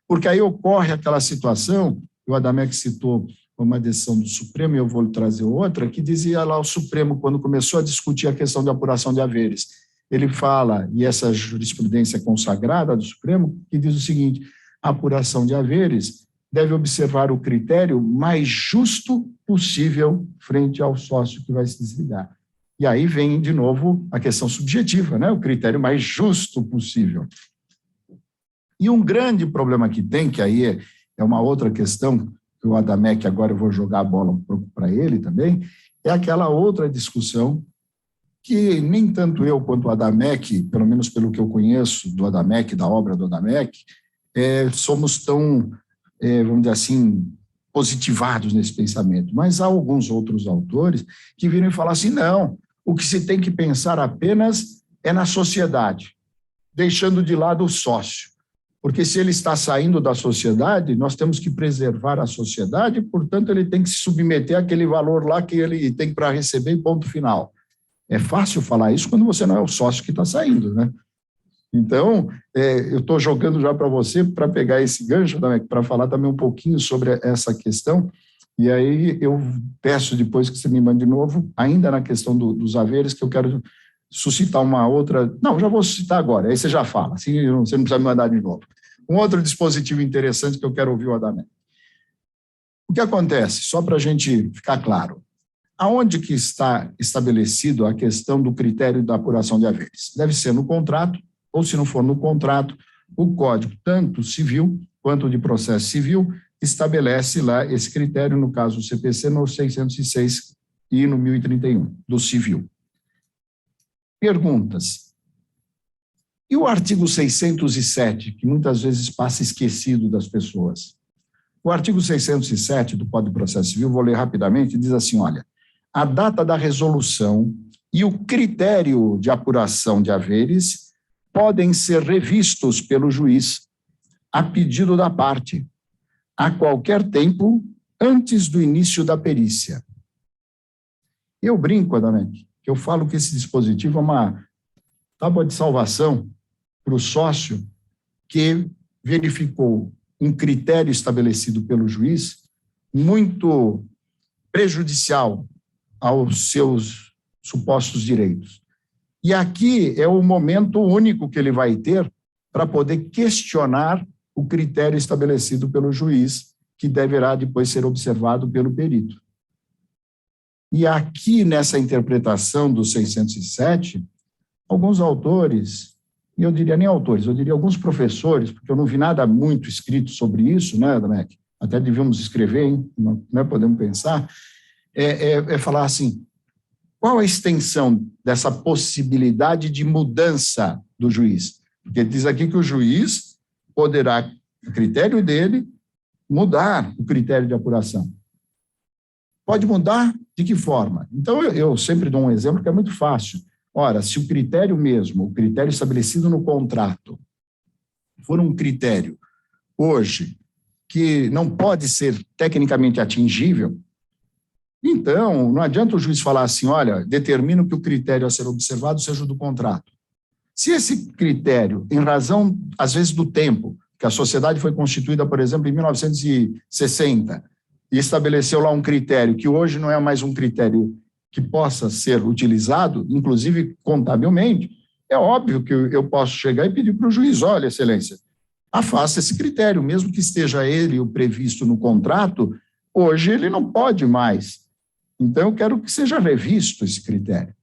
porque aí ocorre aquela situação, o Adamec citou uma decisão do Supremo, e eu vou lhe trazer outra, que dizia lá o Supremo, quando começou a discutir a questão de apuração de haveres, ele fala, e essa jurisprudência consagrada do Supremo, que diz o seguinte, a apuração de haveres deve observar o critério mais justo possível frente ao sócio que vai se desligar. E aí vem, de novo, a questão subjetiva, né? O critério mais justo possível. E um grande problema que tem, que aí é uma outra questão, que o Adamec, agora eu vou jogar a bola um pouco para ele também, é aquela outra discussão que nem tanto eu quanto o Adamec, pelo menos pelo que eu conheço do Adamec, da obra do Adamec, somos tão, vamos dizer assim, positivados nesse pensamento. Mas há alguns outros autores que viram e falam assim, não, o que se tem que pensar apenas é na sociedade, deixando de lado o sócio. Porque se ele está saindo da sociedade, nós temos que preservar a sociedade, portanto, ele tem que se submeter àquele valor lá que ele tem para receber, ponto final. É fácil falar isso quando você não é o sócio que está saindo, né? Então, eu estou jogando já para você, para pegar esse gancho, para falar também um pouquinho sobre essa questão, e aí eu peço depois que você me mande de novo, ainda na questão dos haveres, que eu quero suscitar uma outra... Não, já vou citar agora, aí você já fala, assim você não precisa me mandar de novo. Um outro dispositivo interessante que eu quero ouvir o Adamec. O que acontece, só para a gente ficar claro, aonde que está estabelecido a questão do critério da apuração de haveres? Deve ser no contrato, ou se não for no contrato, o Código, tanto civil quanto de processo civil, estabelece lá esse critério, no caso do CPC, no 606 e no 1031, do civil. Perguntas. E o artigo 607, que muitas vezes passa esquecido das pessoas? O artigo 607 do Código de Processo Civil, vou ler rapidamente, diz assim, olha, a data da resolução e o critério de apuração de haveres podem ser revistos pelo juiz a pedido da parte, a qualquer tempo antes do início da perícia. Eu brinco, Adamec, que eu falo que esse dispositivo é uma tábua de salvação para o sócio que verificou um critério estabelecido pelo juiz muito prejudicial aos seus supostos direitos. E aqui é o momento único que ele vai ter para poder questionar o critério estabelecido pelo juiz, que deverá depois ser observado pelo perito. E aqui, nessa interpretação do 607, alguns autores, e eu diria nem autores, eu diria alguns professores, porque eu não vi nada muito escrito sobre isso, né, Adamec? até devíamos escrever, hein? Não podemos pensar, é falar assim, qual a extensão dessa possibilidade de mudança do juiz? Porque diz aqui que o juiz poderá, a critério dele, mudar o critério de apuração. Pode mudar de que forma? Então, eu sempre dou um exemplo que é muito fácil. Ora, se o critério mesmo, o critério estabelecido no contrato, for um critério, hoje, que não pode ser tecnicamente atingível, então, não adianta o juiz falar assim, olha, determino que o critério a ser observado seja o do contrato. Se esse critério, em razão, às vezes, do tempo, que a sociedade foi constituída, por exemplo, em 1960, e estabeleceu lá um critério que hoje não é mais um critério que possa ser utilizado, inclusive contabilmente, é óbvio que eu posso chegar e pedir para o juiz, olha, excelência, afasta esse critério, mesmo que esteja ele o previsto no contrato, hoje ele não pode mais. Então, eu quero que seja revisto esse critério.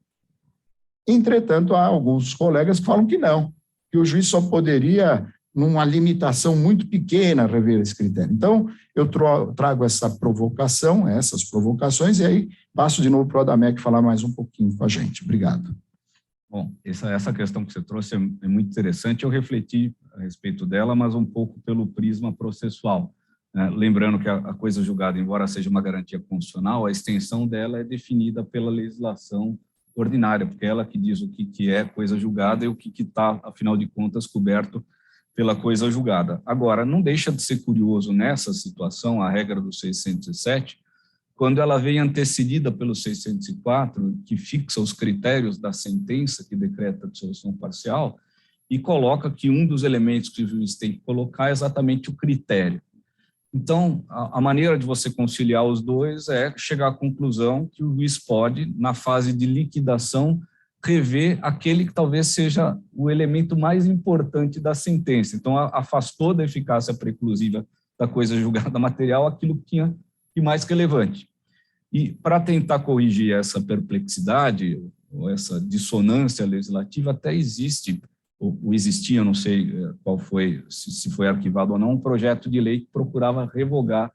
Entretanto, há alguns colegas que falam que não, que o juiz só poderia, numa limitação muito pequena, rever esse critério. Então, eu trago essas provocações, e aí passo de novo para o Adamec falar mais um pouquinho com a gente. Obrigado. Bom, essa questão que você trouxe é muito interessante. Eu refleti a respeito dela, mas um pouco pelo prisma processual. Lembrando que a coisa julgada, embora seja uma garantia constitucional, a extensão dela é definida pela legislação ordinária, porque é ela que diz o que é coisa julgada e o que está, afinal de contas, coberto pela coisa julgada. Agora, não deixa de ser curioso nessa situação, a regra do 607, quando ela vem antecedida pelo 604, que fixa os critérios da sentença que decreta a dissolução parcial, e coloca que um dos elementos que o juiz tem que colocar é exatamente o critério. Então, a maneira de você conciliar os dois é chegar à conclusão que o juiz pode, na fase de liquidação, rever aquele que talvez seja o elemento mais importante da sentença. Então, afastou da eficácia preclusiva da coisa julgada material aquilo que tinha de mais relevante. E, para tentar corrigir essa perplexidade, ou essa dissonância legislativa, até existe, ou existia, não sei qual foi, se foi arquivado ou não, um projeto de lei que procurava revogar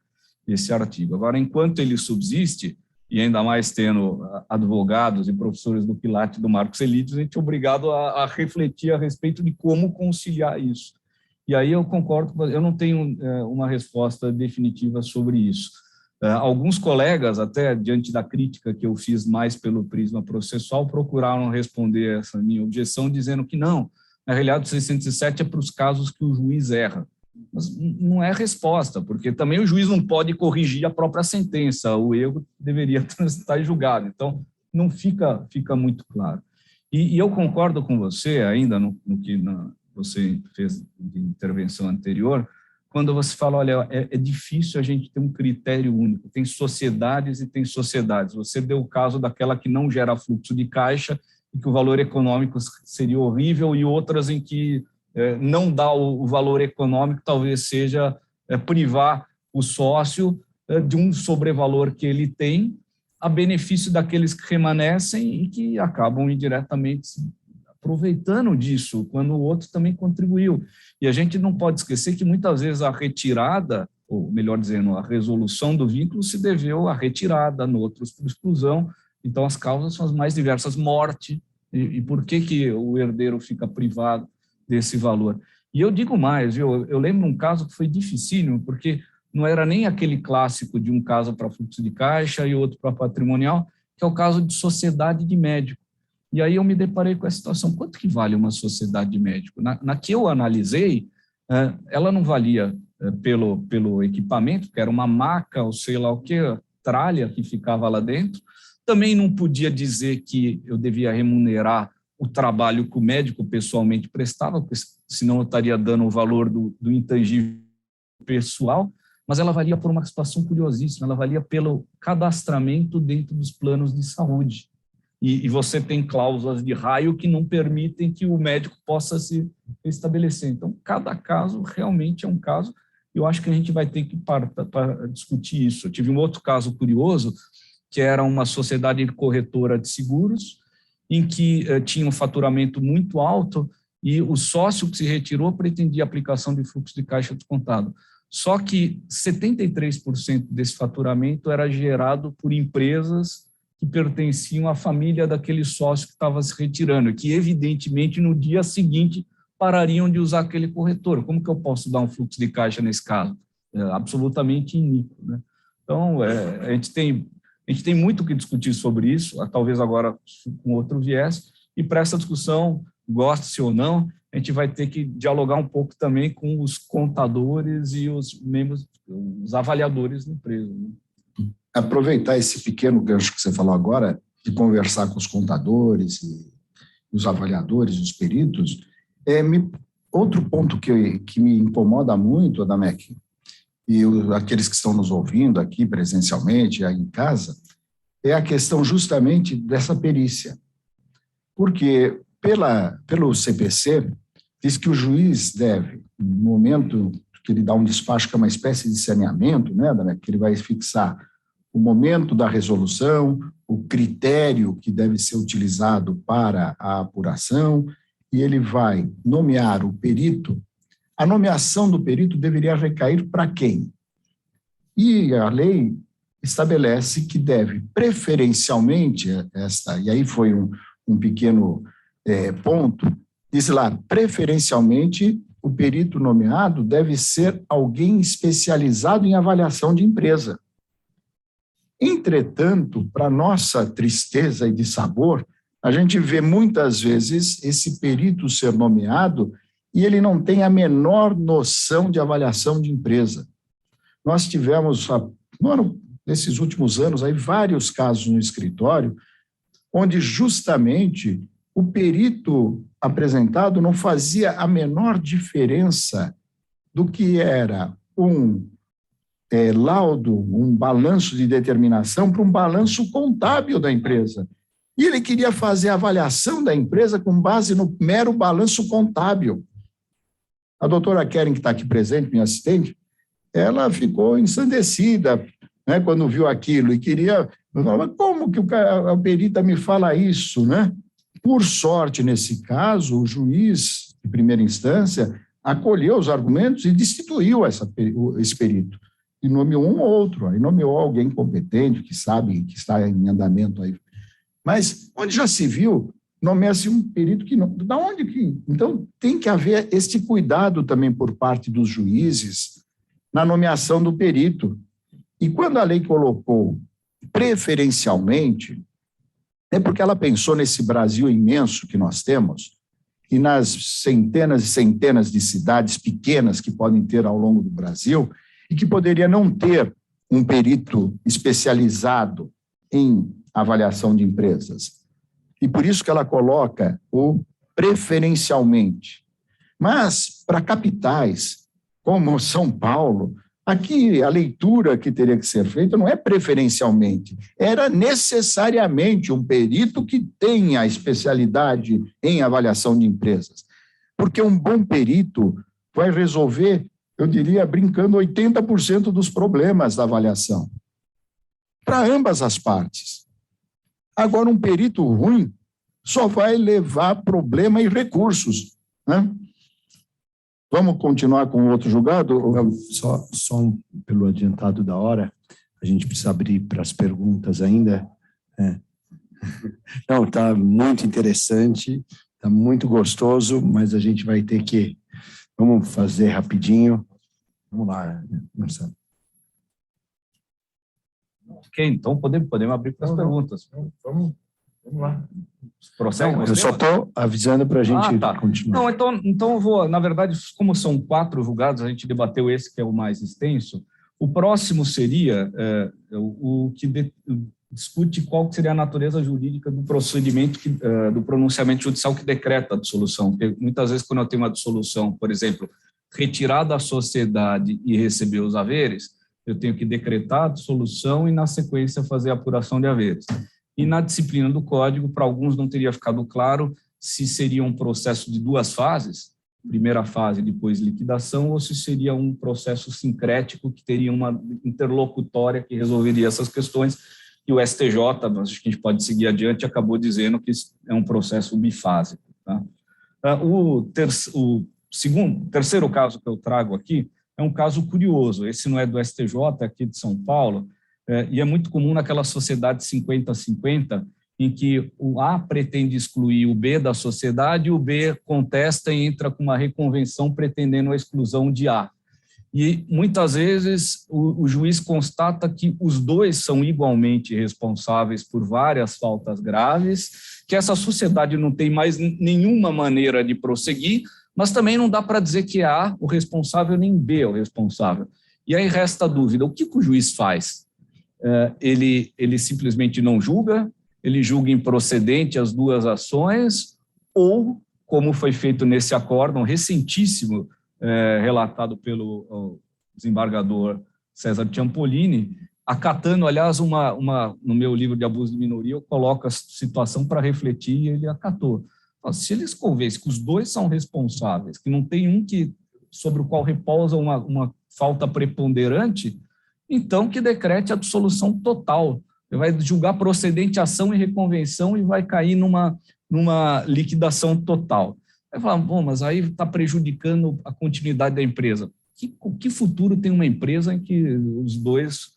esse artigo. Agora, enquanto ele subsiste, e ainda mais tendo advogados e professores do Pilate do Marcos Elides, a gente é obrigado a refletir a respeito de como conciliar isso. E aí eu concordo, eu não tenho uma resposta definitiva sobre isso. Alguns colegas, até diante da crítica que eu fiz mais pelo prisma processual, procuraram responder essa minha objeção, dizendo que não, na realidade o 607 é para os casos que o juiz erra. Mas não é resposta, porque também o juiz não pode corrigir a própria sentença, o erro deveria estar julgado, então não fica muito claro. E eu concordo com você, ainda no que você fez de intervenção anterior, quando você fala, olha, é difícil a gente ter um critério único, tem sociedades e tem sociedades. Você deu o caso daquela que não gera fluxo de caixa e que o valor econômico seria horrível, e outras em que não dá o valor econômico, talvez seja privar o sócio de um sobrevalor que ele tem, a benefício daqueles que remanescem e que acabam indiretamente aproveitando disso, quando o outro também contribuiu. E a gente não pode esquecer que muitas vezes a retirada, ou melhor dizendo, a resolução do vínculo se deveu à retirada, no outros por exclusão. Então as causas são as mais diversas, morte, e por que o herdeiro fica privado desse valor. E eu digo mais, eu lembro um caso que foi dificílimo, porque não era nem aquele clássico de um caso para fluxo de caixa e outro para patrimonial, que é o caso de sociedade de médico. E aí eu me deparei com essa situação, quanto que vale uma sociedade de médico? Na que eu analisei, ela não valia pelo equipamento, que era uma maca, ou sei lá o que, tralha que ficava lá dentro, também não podia dizer que eu devia remunerar o trabalho que o médico pessoalmente prestava, porque senão eu estaria dando o valor do intangível pessoal, mas ela valia por uma situação curiosíssima, ela valia pelo cadastramento dentro dos planos de saúde. E você tem cláusulas de raio que não permitem que o médico possa se estabelecer. Então, cada caso realmente é um caso, eu acho que a gente vai ter que para discutir isso. Eu tive um outro caso curioso, que era uma sociedade corretora de seguros, em que tinha um faturamento muito alto e o sócio que se retirou pretendia aplicação de fluxo de caixa descontado. Só que 73% desse faturamento era gerado por empresas que pertenciam à família daquele sócio que estava se retirando, e que, evidentemente, no dia seguinte parariam de usar aquele corretor. Como que eu posso dar um fluxo de caixa nesse caso? Absolutamente iníquo, né? Então, a gente tem muito o que discutir sobre isso, talvez agora com outro viés, e para essa discussão, goste-se ou não, a gente vai ter que dialogar um pouco também com os contadores e os membros, os avaliadores da empresa, né? Aproveitar esse pequeno gancho que você falou agora, de conversar com os contadores e os avaliadores, os peritos, outro ponto que me incomoda muito, Adamec, e aqueles que estão nos ouvindo aqui presencialmente, aí em casa, é a questão justamente dessa perícia. Porque pelo CPC, diz que o juiz deve, no momento que ele dá um despacho, que é uma espécie de saneamento, né, Adamec, que ele vai fixar o momento da resolução, o critério que deve ser utilizado para a apuração, e ele vai nomear o perito. A nomeação do perito deveria recair para quem? E a lei estabelece que deve, preferencialmente, e aí foi um pequeno ponto, diz lá, preferencialmente, o perito nomeado deve ser alguém especializado em avaliação de empresa. Entretanto, para nossa tristeza e dissabor, a gente vê muitas vezes esse perito ser nomeado e ele não tem a menor noção de avaliação de empresa. Nós tivemos, nesses últimos anos, aí, vários casos no escritório, onde justamente o perito apresentado não fazia a menor diferença do que era um laudo, um balanço de determinação para um balanço contábil da empresa. E ele queria fazer a avaliação da empresa com base no mero balanço contábil. A doutora Keren, que está aqui presente, minha assistente, ela ficou ensandecida, né, quando viu aquilo e queria... Mas como que a perita me fala isso, né? Por sorte, nesse caso, o juiz de primeira instância acolheu os argumentos e destituiu esse perito. E nomeou um ou outro, aí nomeou alguém competente, que sabe, que está em andamento aí. Mas, onde já se viu, nomeia-se um perito que não... Da onde que... Então, tem que haver este cuidado também por parte dos juízes na nomeação do perito. E quando a lei colocou preferencialmente, é porque ela pensou nesse Brasil imenso que nós temos, e nas centenas e centenas de cidades pequenas que podem ter ao longo do Brasil, e que poderia não ter um perito especializado em avaliação de empresas. E por isso que ela coloca o preferencialmente. Mas, para capitais, como São Paulo, aqui a leitura que teria que ser feita não é preferencialmente, era necessariamente um perito que tenha especialidade em avaliação de empresas. Porque um bom perito vai resolver, eu diria, brincando, 80% dos problemas da avaliação, para ambas as partes. Agora, um perito ruim só vai levar problema e recursos, né? Vamos continuar com o outro julgado? Só pelo adiantado da hora, a gente precisa abrir para as perguntas ainda. Não, está muito interessante, está muito gostoso, mas a gente vai ter que... Vamos fazer rapidinho. Vamos lá, Marcelo. Ok, então podemos abrir para as perguntas. Vamos lá. Prossegue, eu só estou avisando para a gente continuar. Não, então eu vou, na verdade, como são 4 julgados, a gente debateu esse que é o mais extenso. O próximo seria o que discute qual seria a natureza jurídica do procedimento, do pronunciamento judicial que decreta a dissolução. Porque muitas vezes, quando eu tenho uma dissolução, por exemplo, retirar da sociedade e receber os haveres, eu tenho que decretar a dissolução e, na sequência, fazer a apuração de haveres. E na disciplina do Código, para alguns não teria ficado claro se seria um processo de 2 fases, primeira fase, depois liquidação, ou se seria um processo sincrético que teria uma interlocutória que resolveria essas questões. E o STJ, acho que a gente pode seguir adiante, acabou dizendo que é um processo bifásico. Tá? O terceiro caso que eu trago aqui é um caso curioso. Esse não é do STJ, é aqui de São Paulo, e é muito comum naquela sociedade 50-50, em que o A pretende excluir o B da sociedade e o B contesta e entra com uma reconvenção pretendendo a exclusão de A. E, muitas vezes, o juiz constata que os dois são igualmente responsáveis por várias faltas graves, que essa sociedade não tem mais nenhuma maneira de prosseguir, mas também não dá para dizer que é A o responsável nem B é o responsável. E aí resta a dúvida, o que o juiz faz? Ele simplesmente não julga, ele julga improcedente as duas ações, ou, como foi feito nesse acórdão recentíssimo, relatado pelo desembargador César Ciampolini, acatando, aliás, no meu livro de abuso de minoria, eu coloco a situação para refletir e ele acatou. Se eles convencem que os dois são responsáveis, que não tem um sobre o qual repousa uma falta preponderante, então que decrete a dissolução total. Ele vai julgar procedente ação e reconvenção e vai cair numa liquidação total. Vai falar, bom, mas aí está prejudicando a continuidade da empresa. Que futuro tem uma empresa em que os dois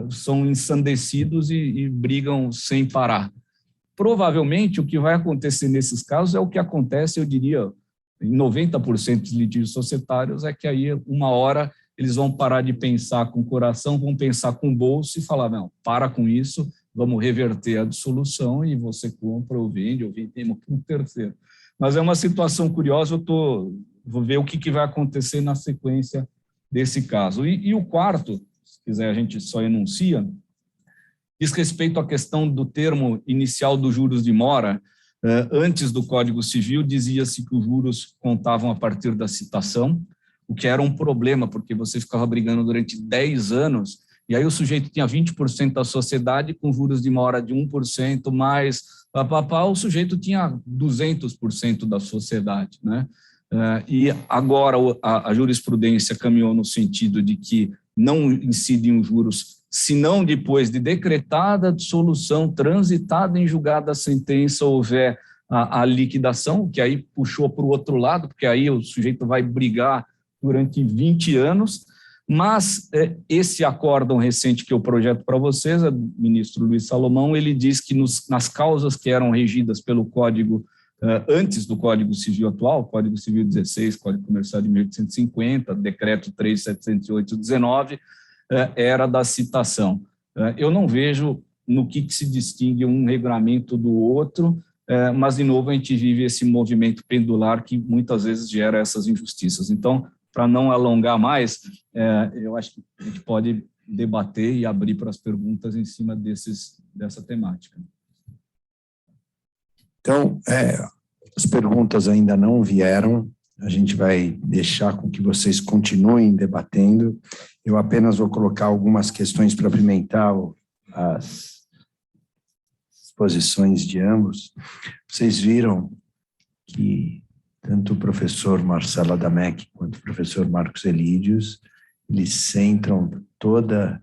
são ensandecidos e brigam sem parar? Provavelmente, o que vai acontecer nesses casos é o que acontece, eu diria, em 90% dos litígios societários, é que aí, uma hora, eles vão parar de pensar com o coração, vão pensar com o bolso e falar, não, para com isso, vamos reverter a dissolução e você compra ou vende um terceiro. Mas é uma situação curiosa, vou ver o que vai acontecer na sequência desse caso. E o quarto, se quiser a gente só enuncia, diz respeito à questão do termo inicial dos juros de mora. Antes do Código Civil, dizia-se que os juros contavam a partir da citação, o que era um problema, porque você ficava brigando durante 10 anos, e aí o sujeito tinha 20% da sociedade, com juros de mora de 1%, mais o sujeito tinha 200% da sociedade, né? E agora a jurisprudência caminhou no sentido de que não incidem os juros, senão depois de decretada a dissolução, transitada em julgada a sentença, houver a liquidação, que aí puxou para o outro lado, porque aí o sujeito vai brigar durante 20 anos, mas esse acórdão recente que eu projeto para vocês, o ministro Luiz Salomão, ele diz que nas causas que eram regidas pelo Código, antes do Código Civil atual, Código Civil 16, Código Comercial de 1850, Decreto 3.708/19, era da citação. Eu não vejo no que se distingue um regulamento do outro, mas, de novo, a gente vive esse movimento pendular que muitas vezes gera essas injustiças. Então, para não alongar mais, eu acho que a gente pode debater e abrir para as perguntas em cima dessa temática. Então, as perguntas ainda não vieram, a gente vai deixar com que vocês continuem debatendo. Eu apenas vou colocar algumas questões para apimentar as posições de ambos. Vocês viram que tanto o professor Marcelo Adamec quanto o professor Marcos Elídios, eles centram toda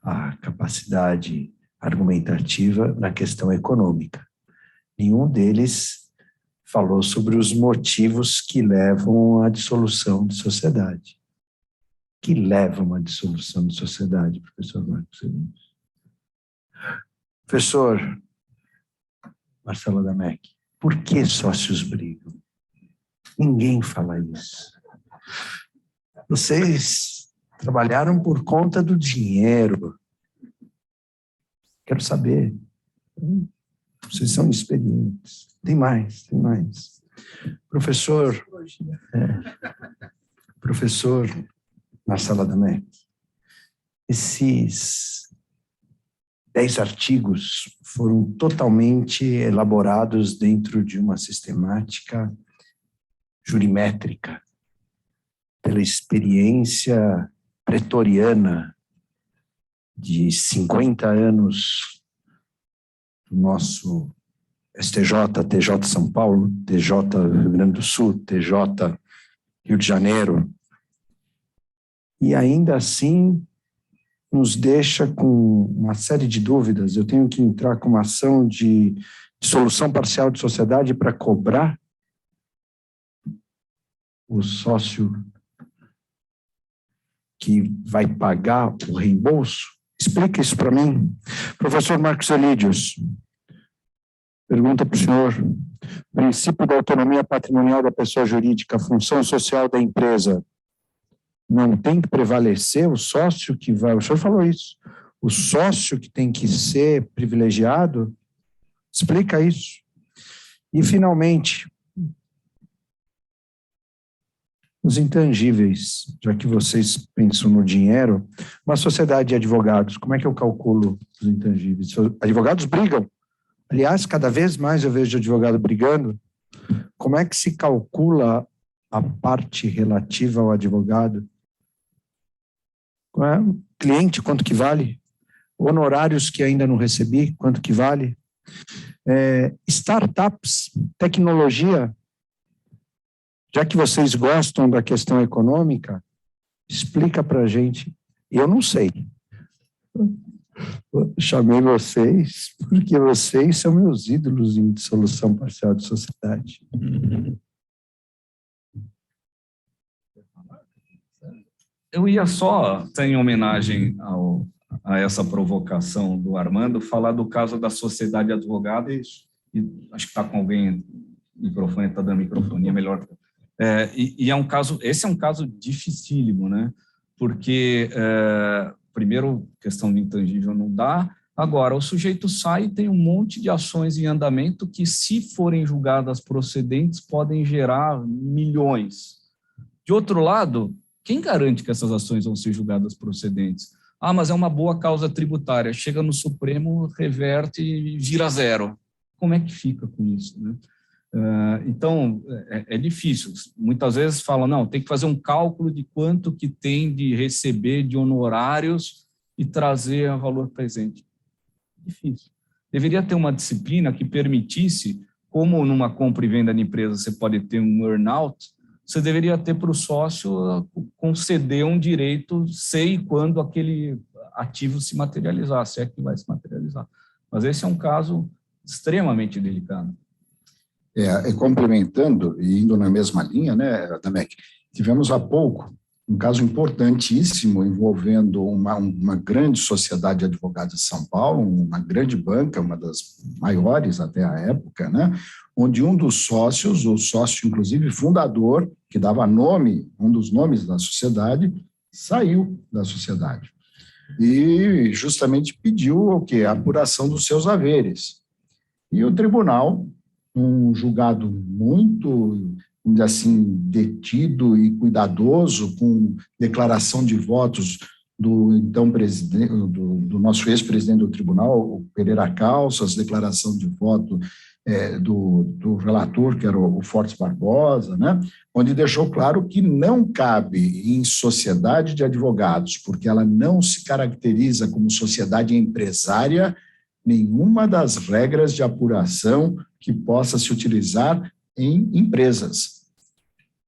a capacidade argumentativa na questão econômica. Nenhum deles falou sobre os motivos que levam à dissolução de sociedade. Que levam à dissolução de sociedade, professor Marcos Elídios? Professor Marcelo Adamec, por que sócios brigam? Ninguém fala isso. Vocês trabalharam por conta do dinheiro. Quero saber. Vocês são experientes. Tem mais. Professor Marcelo Adamec, esses 10 artigos foram totalmente elaborados dentro de uma sistemática jurimétrica, pela experiência pretoriana de 50 anos do nosso STJ, TJ São Paulo, TJ Rio Grande do Sul, TJ Rio de Janeiro, e ainda assim nos deixa com uma série de dúvidas. Eu tenho que entrar com uma ação de dissolução parcial de sociedade para cobrar o sócio que vai pagar o reembolso? Explica isso para mim. Professor Marcos Elídios, pergunta para o senhor. Princípio da autonomia patrimonial da pessoa jurídica, função social da empresa, não tem que prevalecer o sócio que vai... O senhor falou isso. O sócio que tem que ser privilegiado? Explica isso. E, finalmente, os intangíveis, já que vocês pensam no dinheiro, uma sociedade de advogados, como é que eu calculo os intangíveis? Advogados brigam. Aliás, cada vez mais eu vejo advogado brigando. Como é que se calcula a parte relativa ao advogado? Cliente, quanto que vale? Honorários que ainda não recebi, quanto que vale? Startups, tecnologia, já que vocês gostam da questão econômica, explica para a gente. Eu não sei. Chamei vocês porque vocês são meus ídolos em dissolução parcial de sociedade. Eu ia só, em homenagem a essa provocação do Armando, falar do caso da sociedade advogada, e acho que está com alguém, microfone, está dando microfonia, melhor. É um caso, esse é um caso dificílimo, né? Porque, primeiro, questão de intangível não dá. Agora, o sujeito sai e tem um monte de ações em andamento que, se forem julgadas procedentes, podem gerar milhões. De outro lado, quem garante que essas ações vão ser julgadas procedentes? Ah, mas é uma boa causa tributária. Chega no Supremo, reverte e vira zero. Como é que fica com isso, né? Então, é difícil. Muitas vezes falam, não, tem que fazer um cálculo de quanto que tem de receber de honorários e trazer a valor presente. Difícil. Deveria ter uma disciplina que permitisse, como numa compra e venda de empresa você pode ter um earn-out, você deveria ter para o sócio conceder um direito, sei quando aquele ativo se materializar, se é que vai se materializar. Mas esse é um caso extremamente delicado. Complementando e indo na mesma linha, né, Adamec, tivemos há pouco um caso importantíssimo envolvendo uma grande sociedade de advogados de São Paulo, uma grande banca, uma das maiores até a época, né, onde um dos sócios, o sócio inclusive fundador, que dava nome, um dos nomes da sociedade, saiu da sociedade e justamente pediu o quê? A apuração dos seus haveres. E o tribunal, um julgado muito, assim, detido e cuidadoso, com declaração de votos do então presidente, do nosso ex-presidente do tribunal, o Pereira Calças, declaração de voto do relator, que era o Fortes Barbosa, né, onde deixou claro que não cabe em sociedade de advogados, porque ela não se caracteriza como sociedade empresária, nenhuma das regras de apuração que possa se utilizar em empresas.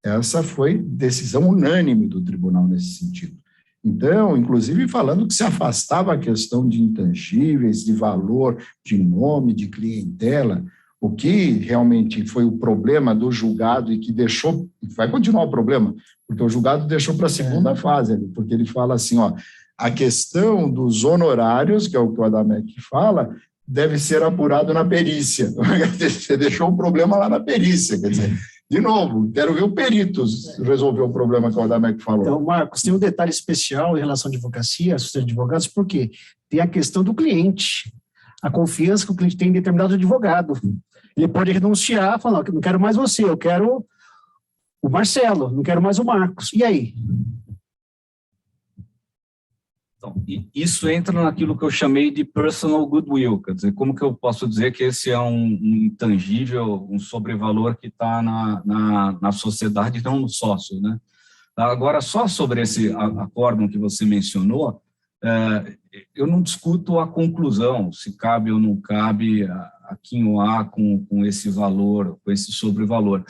Essa foi decisão unânime do tribunal nesse sentido. Então, inclusive falando que se afastava a questão de intangíveis, de valor, de nome, de clientela, o que realmente foi o problema do julgado e que deixou, vai continuar o problema, porque o julgado deixou para a segunda fase, porque ele fala assim, ó, a questão dos honorários, que é o que o Adamec fala, deve ser apurado na perícia. Você deixou o problema lá na perícia, quer dizer, de novo, quero ver o perito resolver o problema que o Adamec falou. Então, Marcos, tem um detalhe especial em relação à advocacia, à sociedade de advogados, porque tem a questão do cliente, a confiança que o cliente tem em determinado advogado. Ele pode renunciar, falar, não quero mais você, eu quero o Marcelo, não quero mais o Marcos. E aí? Então, isso entra naquilo que eu chamei de personal goodwill, quer dizer, como que eu posso dizer que esse é um intangível, um sobrevalor que está na sociedade, não no sócio, né? Agora, só sobre esse acórdão que você mencionou, eu não discuto a conclusão, se cabe ou não cabe aqui ou A com esse valor, com esse sobrevalor.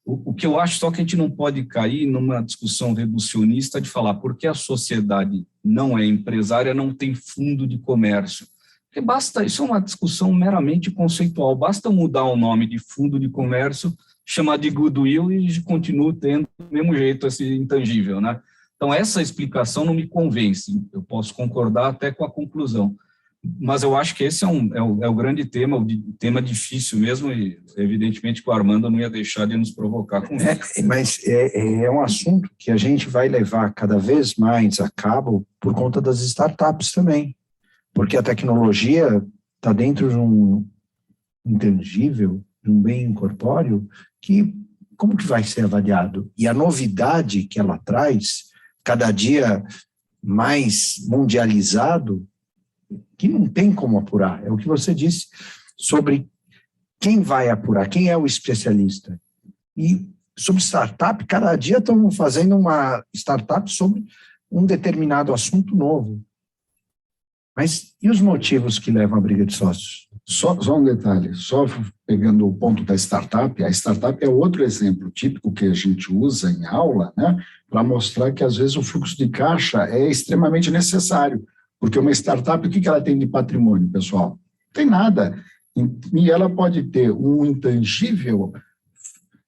O que eu acho só que a gente não pode cair numa discussão reducionista de falar porque a sociedade não é empresária, não tem fundo de comércio. Porque basta, isso é uma discussão meramente conceitual, basta mudar o nome de fundo de comércio, chamar de goodwill e continua tendo do mesmo jeito esse intangível, né? Então, essa explicação não me convence. Eu posso concordar até com a conclusão, mas eu acho que esse é o grande tema, o tema difícil mesmo, e evidentemente que o Armando não ia deixar de nos provocar com isso. Mas é um assunto que a gente vai levar cada vez mais a cabo por conta das startups também, porque a tecnologia está dentro de um intangível, de um bem incorpóreo, que como que vai ser avaliado? E a novidade que ela traz, cada dia mais mundializado, que não tem como apurar. É o que você disse sobre quem vai apurar, quem é o especialista. E sobre startup, cada dia estão fazendo uma startup sobre um determinado assunto novo. Mas e os motivos que levam à briga de sócios? Só um detalhe, só pegando o ponto da startup, a startup é outro exemplo típico que a gente usa em aula, né, para mostrar que, às vezes, o fluxo de caixa é extremamente necessário, porque uma startup, o que ela tem de patrimônio, pessoal? Não tem nada. E ela pode ter um intangível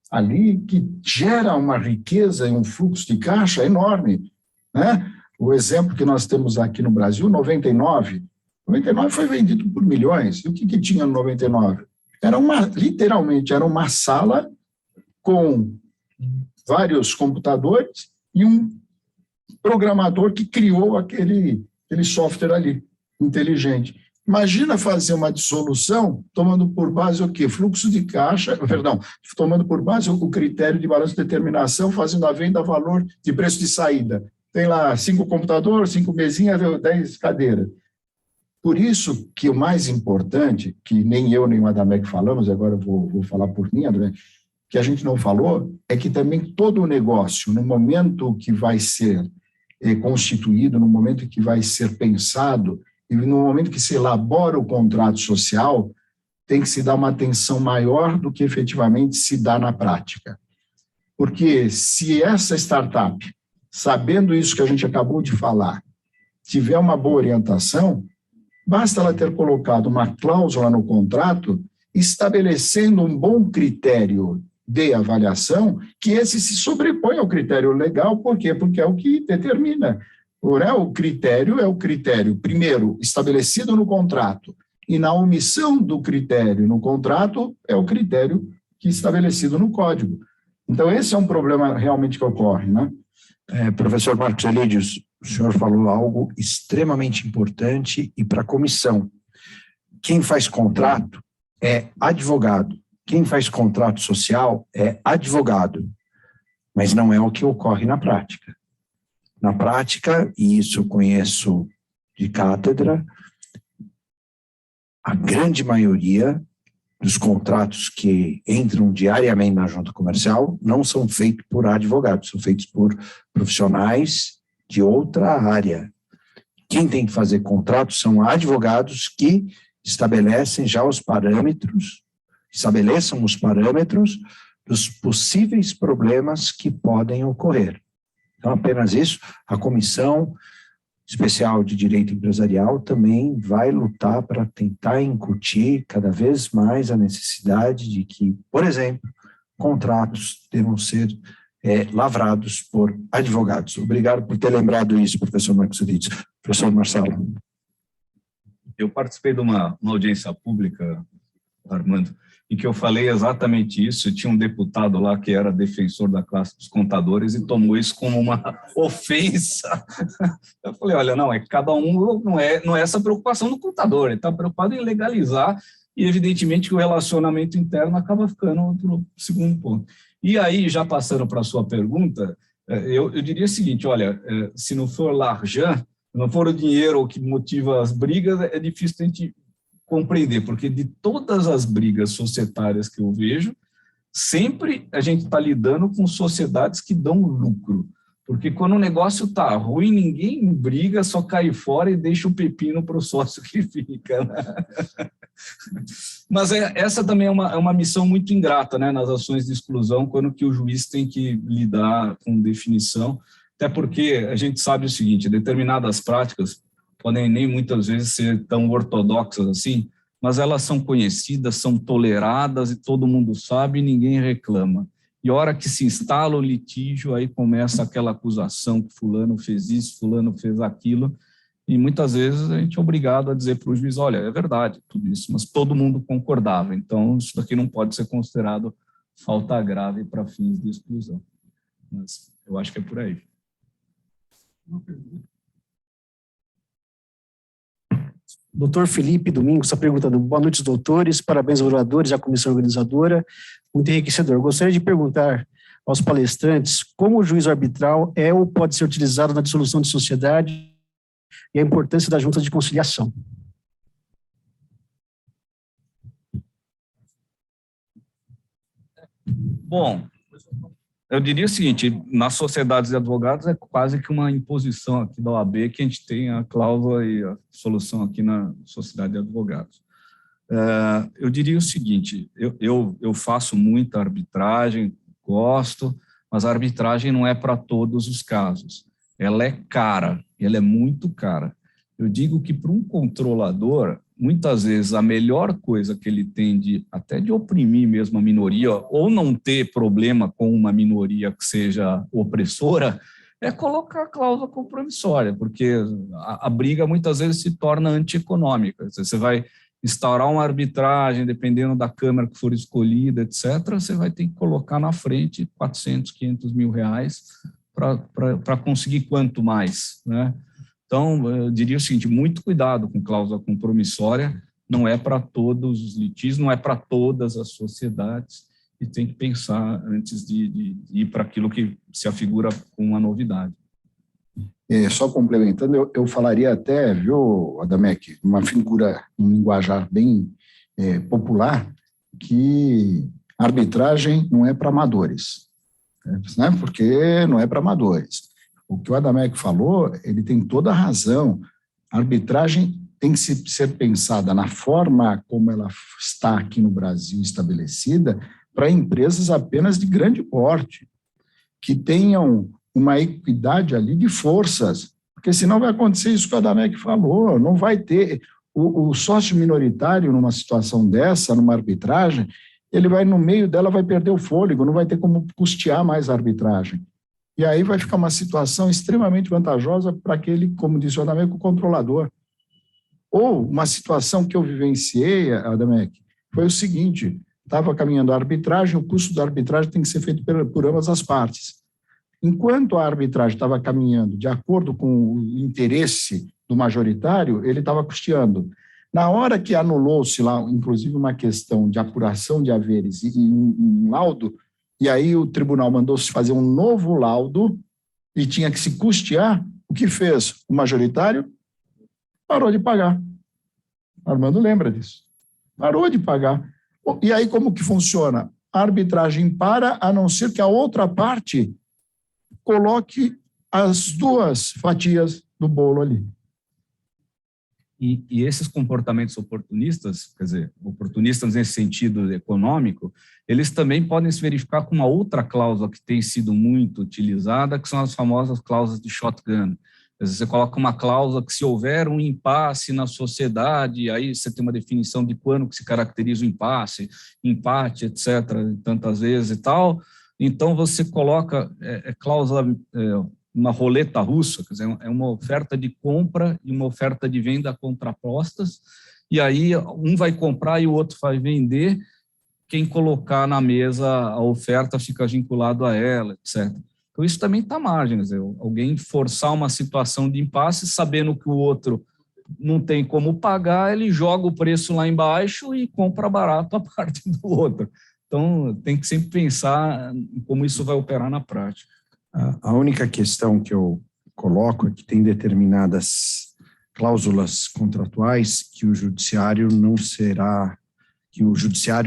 ali que gera uma riqueza e um fluxo de caixa enorme, né? O exemplo que nós temos aqui no Brasil, 99 foi vendido por milhões. E o que tinha no 99? Literalmente, era uma sala com vários computadores e um programador que criou aquele software ali, inteligente. Imagina fazer uma dissolução tomando por base o quê? Fluxo de caixa, tomando por base o critério de balanço de determinação, fazendo a venda, valor de preço de saída. Tem lá 5 computadores, 5 mesinhas, 10 cadeiras. Por isso que o mais importante, que nem eu nem o Adamec falamos, agora eu vou falar por mim, André, que a gente não falou, é que também todo o negócio, no momento que vai ser constituído, no momento que vai ser pensado, e no momento que se elabora o contrato social, tem que se dar uma atenção maior do que efetivamente se dá na prática. Porque se essa startup, sabendo isso que a gente acabou de falar, tiver uma boa orientação, basta ela ter colocado uma cláusula no contrato estabelecendo um bom critério de avaliação, que esse se sobrepõe ao critério legal. Por quê? Porque é o que determina. O critério é o critério, primeiro, estabelecido no contrato, e na omissão do critério no contrato é o critério que é estabelecido no código. Então, esse é um problema realmente que ocorre, né? Professor Marcos Elidius, o senhor falou algo extremamente importante e para a comissão. Quem faz contrato é advogado. Quem faz contrato social é advogado, mas não é o que ocorre na prática. Na prática, e isso eu conheço de cátedra, a grande maioria dos contratos que entram diariamente na junta comercial não são feitos por advogados, são feitos por profissionais de outra área. Quem tem que fazer contratos são advogados que estabeçam os parâmetros dos possíveis problemas que podem ocorrer. Então, apenas isso, a Comissão Especial de Direito Empresarial também vai lutar para tentar incutir cada vez mais a necessidade de que, por exemplo, contratos devam ser lavrados por advogados. Obrigado por ter lembrado isso, professor Marcos Elidius. Professor Marcelo. Eu participei de uma audiência pública, Armando, em que eu falei exatamente isso. Tinha um deputado lá que era defensor da classe dos contadores e tomou isso como uma ofensa. Eu falei, olha, não, é que cada um não é essa preocupação do contador, ele está preocupado em legalizar e, evidentemente, que o relacionamento interno acaba ficando para segundo ponto. E aí, já passando para a sua pergunta, eu diria o seguinte, olha, se não for l'argent, não for o dinheiro que motiva as brigas, é difícil a gente compreender, porque de todas as brigas societárias que eu vejo, sempre a gente está lidando com sociedades que dão lucro, porque quando o negócio está ruim, ninguém briga, só cai fora e deixa o pepino para o sócio que fica, né? Mas essa também é uma missão muito ingrata, né, nas ações de exclusão, quando que o juiz tem que lidar com definição, até porque a gente sabe o seguinte, determinadas práticas podem nem muitas vezes ser tão ortodoxas assim, mas elas são conhecidas, são toleradas e todo mundo sabe e ninguém reclama. e a hora que se instala o litígio, aí começa aquela acusação que fulano fez isso, fulano fez aquilo, e muitas vezes a gente é obrigado a dizer para o juiz, olha, é verdade tudo isso, mas todo mundo concordava, então isso daqui não pode ser considerado falta grave para fins de exclusão. Mas eu acho que é por aí. Doutor Felipe Domingos está perguntando: boa noite, doutores, parabéns aos oradores e à comissão organizadora, muito enriquecedor. Gostaria de perguntar aos palestrantes como o juízo arbitral é ou pode ser utilizado na dissolução de sociedade e a importância da junta de conciliação. Bom, eu diria o seguinte, nas sociedades de advogados é quase que uma imposição aqui da OAB que a gente tem a cláusula e a solução aqui na sociedade de advogados. Eu diria o seguinte, eu faço muita arbitragem, gosto, mas a arbitragem não é para todos os casos. Ela é cara, ela é muito cara. Eu digo que para um controlador, muitas vezes a melhor coisa que ele tem até de oprimir mesmo a minoria, ou não ter problema com uma minoria que seja opressora, é colocar a cláusula compromissória, porque a briga muitas vezes se torna antieconômica. Você vai instaurar uma arbitragem, dependendo da Câmara que for escolhida, etc., você vai ter que colocar na frente 400, 500 mil reais para conseguir quanto mais, né? Então, eu diria o seguinte, muito cuidado com cláusula compromissória, não é para todos os litígios, não é para todas as sociedades, e tem que pensar antes de ir para aquilo que se afigura com uma novidade. Só complementando, eu falaria até, viu, Adamec, uma figura, um linguajar bem popular, que arbitragem não é para amadores, né? Porque não é para amadores. O que o Adamec falou, ele tem toda a razão. A arbitragem tem que ser pensada na forma como ela está aqui no Brasil estabelecida para empresas apenas de grande porte, que tenham uma equidade ali de forças, porque senão vai acontecer isso que o Adamec falou, não vai ter o sócio minoritário numa situação dessa, numa arbitragem, ele vai no meio dela, vai perder o fôlego, não vai ter como custear mais a arbitragem. E aí vai ficar uma situação extremamente vantajosa para aquele, como disse o Adamec, o controlador. Ou uma situação que eu vivenciei, Adamec, foi o seguinte, estava caminhando a arbitragem, o custo da arbitragem tem que ser feito por ambas as partes. Enquanto a arbitragem estava caminhando de acordo com o interesse do majoritário, ele estava custeando. Na hora que anulou-se lá, inclusive uma questão de apuração de haveres e um laudo, e aí o tribunal mandou se fazer um novo laudo e tinha que se custear, o que fez? O majoritário parou de pagar. Armando lembra disso. Parou de pagar. E aí como que funciona? A arbitragem para, a não ser que a outra parte coloque as duas fatias do bolo ali. E esses comportamentos oportunistas, quer dizer, oportunistas nesse sentido econômico, eles também podem se verificar com uma outra cláusula que tem sido muito utilizada, que são as famosas cláusulas de shotgun. Quer dizer, você coloca uma cláusula que se houver um impasse na sociedade, aí você tem uma definição de quando que se caracteriza o impasse, empate, etc., tantas vezes e tal. Então, você coloca cláusula... uma roleta russa, quer dizer, é uma oferta de compra e uma oferta de venda contrapostas, e aí um vai comprar e o outro vai vender, quem colocar na mesa a oferta fica vinculado a ela, etc. Então isso também está à margem, quer dizer, alguém forçar uma situação de impasse, sabendo que o outro não tem como pagar, ele joga o preço lá embaixo e compra barato a parte do outro. Então tem que sempre pensar em como isso vai operar na prática. A única questão que eu coloco é que tem determinadas cláusulas contratuais que o judiciário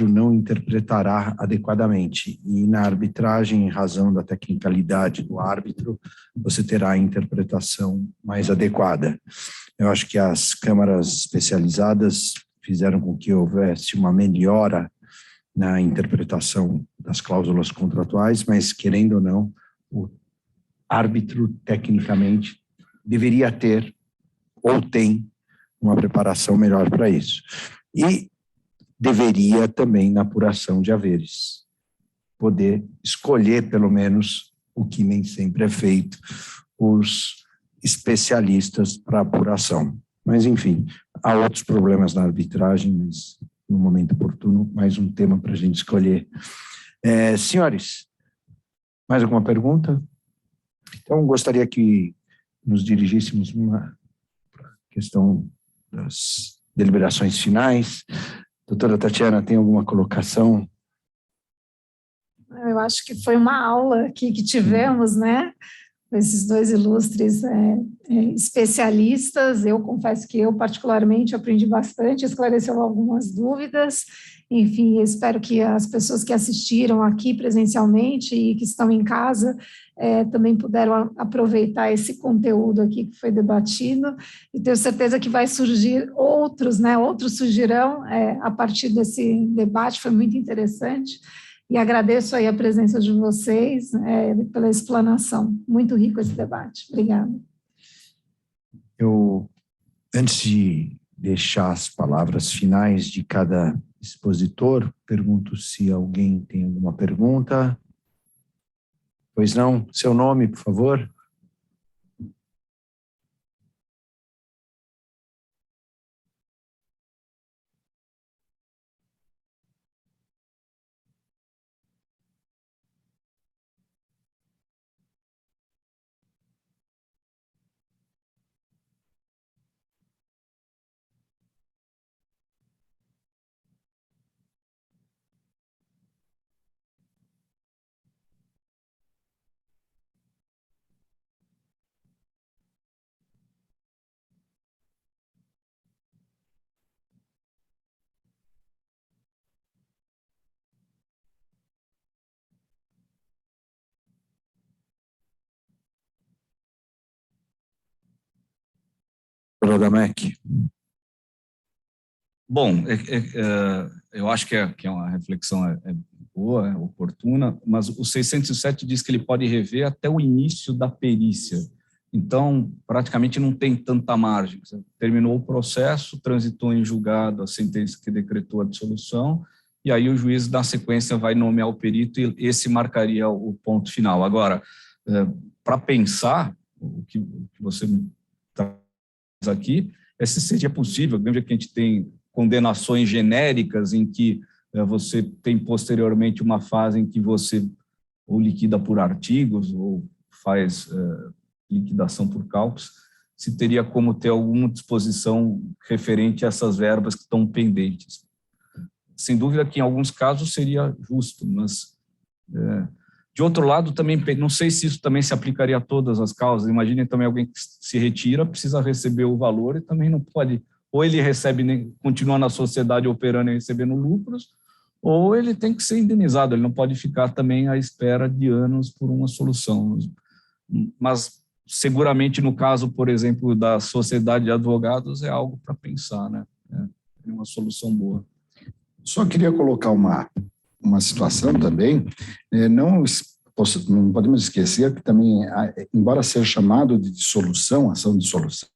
não interpretará adequadamente. E na arbitragem, em razão da tecnicalidade do árbitro, você terá a interpretação mais adequada. Eu acho que as câmaras especializadas fizeram com que houvesse uma melhora na interpretação das cláusulas contratuais, mas, querendo ou não, o árbitro, tecnicamente, deveria ter, ou tem, uma preparação melhor para isso. E deveria também na apuração de haveres, poder escolher, pelo menos, o que nem sempre é feito, os especialistas para apuração. Mas, enfim, há outros problemas na arbitragem, mas no momento oportuno, mais um tema para a gente escolher. Senhores, mais alguma pergunta? Então, gostaria que nos dirigíssemos uma questão das deliberações finais. Doutora Tatiana, tem alguma colocação? Eu acho que foi uma aula aqui que tivemos, né? Esses dois ilustres especialistas. Eu confesso que eu, particularmente, aprendi bastante, esclareceu algumas dúvidas. Enfim, espero que as pessoas que assistiram aqui presencialmente e que estão em casa também puderam aproveitar esse conteúdo aqui que foi debatido, e tenho certeza que vai surgir outros, né? Outros surgirão a partir desse debate, foi muito interessante. E agradeço aí a presença de vocês pela explanação. Muito rico esse debate. Obrigada. Antes de deixar as palavras finais de cada expositor, pergunto se alguém tem alguma pergunta. Pois não? Seu nome, por favor. Rodamec. Bom, eu acho que é uma reflexão boa, é oportuna, mas o 607 diz que ele pode rever até o início da perícia. Então, praticamente não tem tanta margem. Terminou o processo, transitou em julgado a sentença que decretou a dissolução, e aí o juiz, na sequência, vai nomear o perito e esse marcaria o ponto final. Agora, para pensar, o que você traz aqui, se seria possível, lembra que a gente tem condenações genéricas em que você tem posteriormente uma fase em que você ou liquida por artigos ou faz liquidação por cálculos, se teria como ter alguma disposição referente a essas verbas que estão pendentes. Sem dúvida que em alguns casos seria justo, mas de outro lado também não sei se isso também se aplicaria a todas as causas. Imaginem também alguém que se retira, precisa receber o valor e também não pode, ou ele recebe, continua na sociedade operando e recebendo lucros, ou ele tem que ser indenizado, ele não pode ficar também à espera de anos por uma solução. Mas seguramente no caso, por exemplo, da sociedade de advogados é algo para pensar, né? É uma solução boa. Só queria colocar uma situação também, não podemos esquecer que também, embora seja chamado de dissolução, ação de dissolução,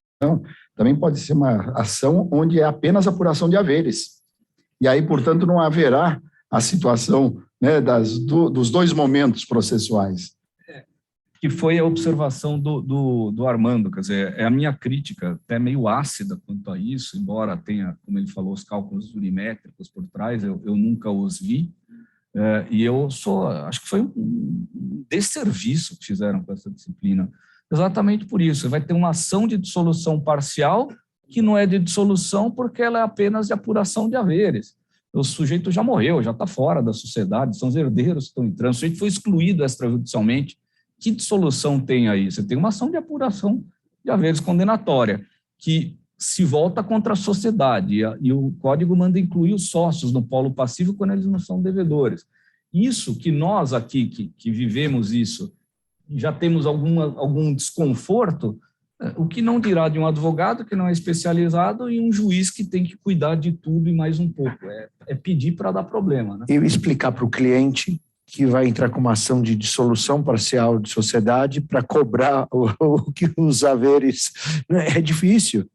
também pode ser uma ação onde é apenas apuração de haveres. E aí, portanto, não haverá a situação, né, dos dois momentos processuais. Que foi a observação do Armando, quer dizer, é a minha crítica, até meio ácida quanto a isso, embora tenha, como ele falou, os cálculos jurimétricos por trás, eu nunca os vi, e acho que foi um desserviço que fizeram com essa disciplina, exatamente por isso, vai ter uma ação de dissolução parcial que não é de dissolução porque ela é apenas de apuração de haveres. O sujeito já morreu, já está fora da sociedade, são os herdeiros que estão entrando, o sujeito foi excluído extrajudicialmente. Que dissolução tem aí? Você tem uma ação de apuração de haveres condenatória, que se volta contra a sociedade, e o Código manda incluir os sócios no polo passivo quando eles não são devedores. Isso que nós aqui, que vivemos isso, já temos algum desconforto, o que não dirá de um advogado que não é especializado e um juiz que tem que cuidar de tudo e mais um pouco. É pedir para dar problema, né? E explicar para o cliente que vai entrar com uma ação de dissolução parcial de sociedade para cobrar os haveres. É difícil.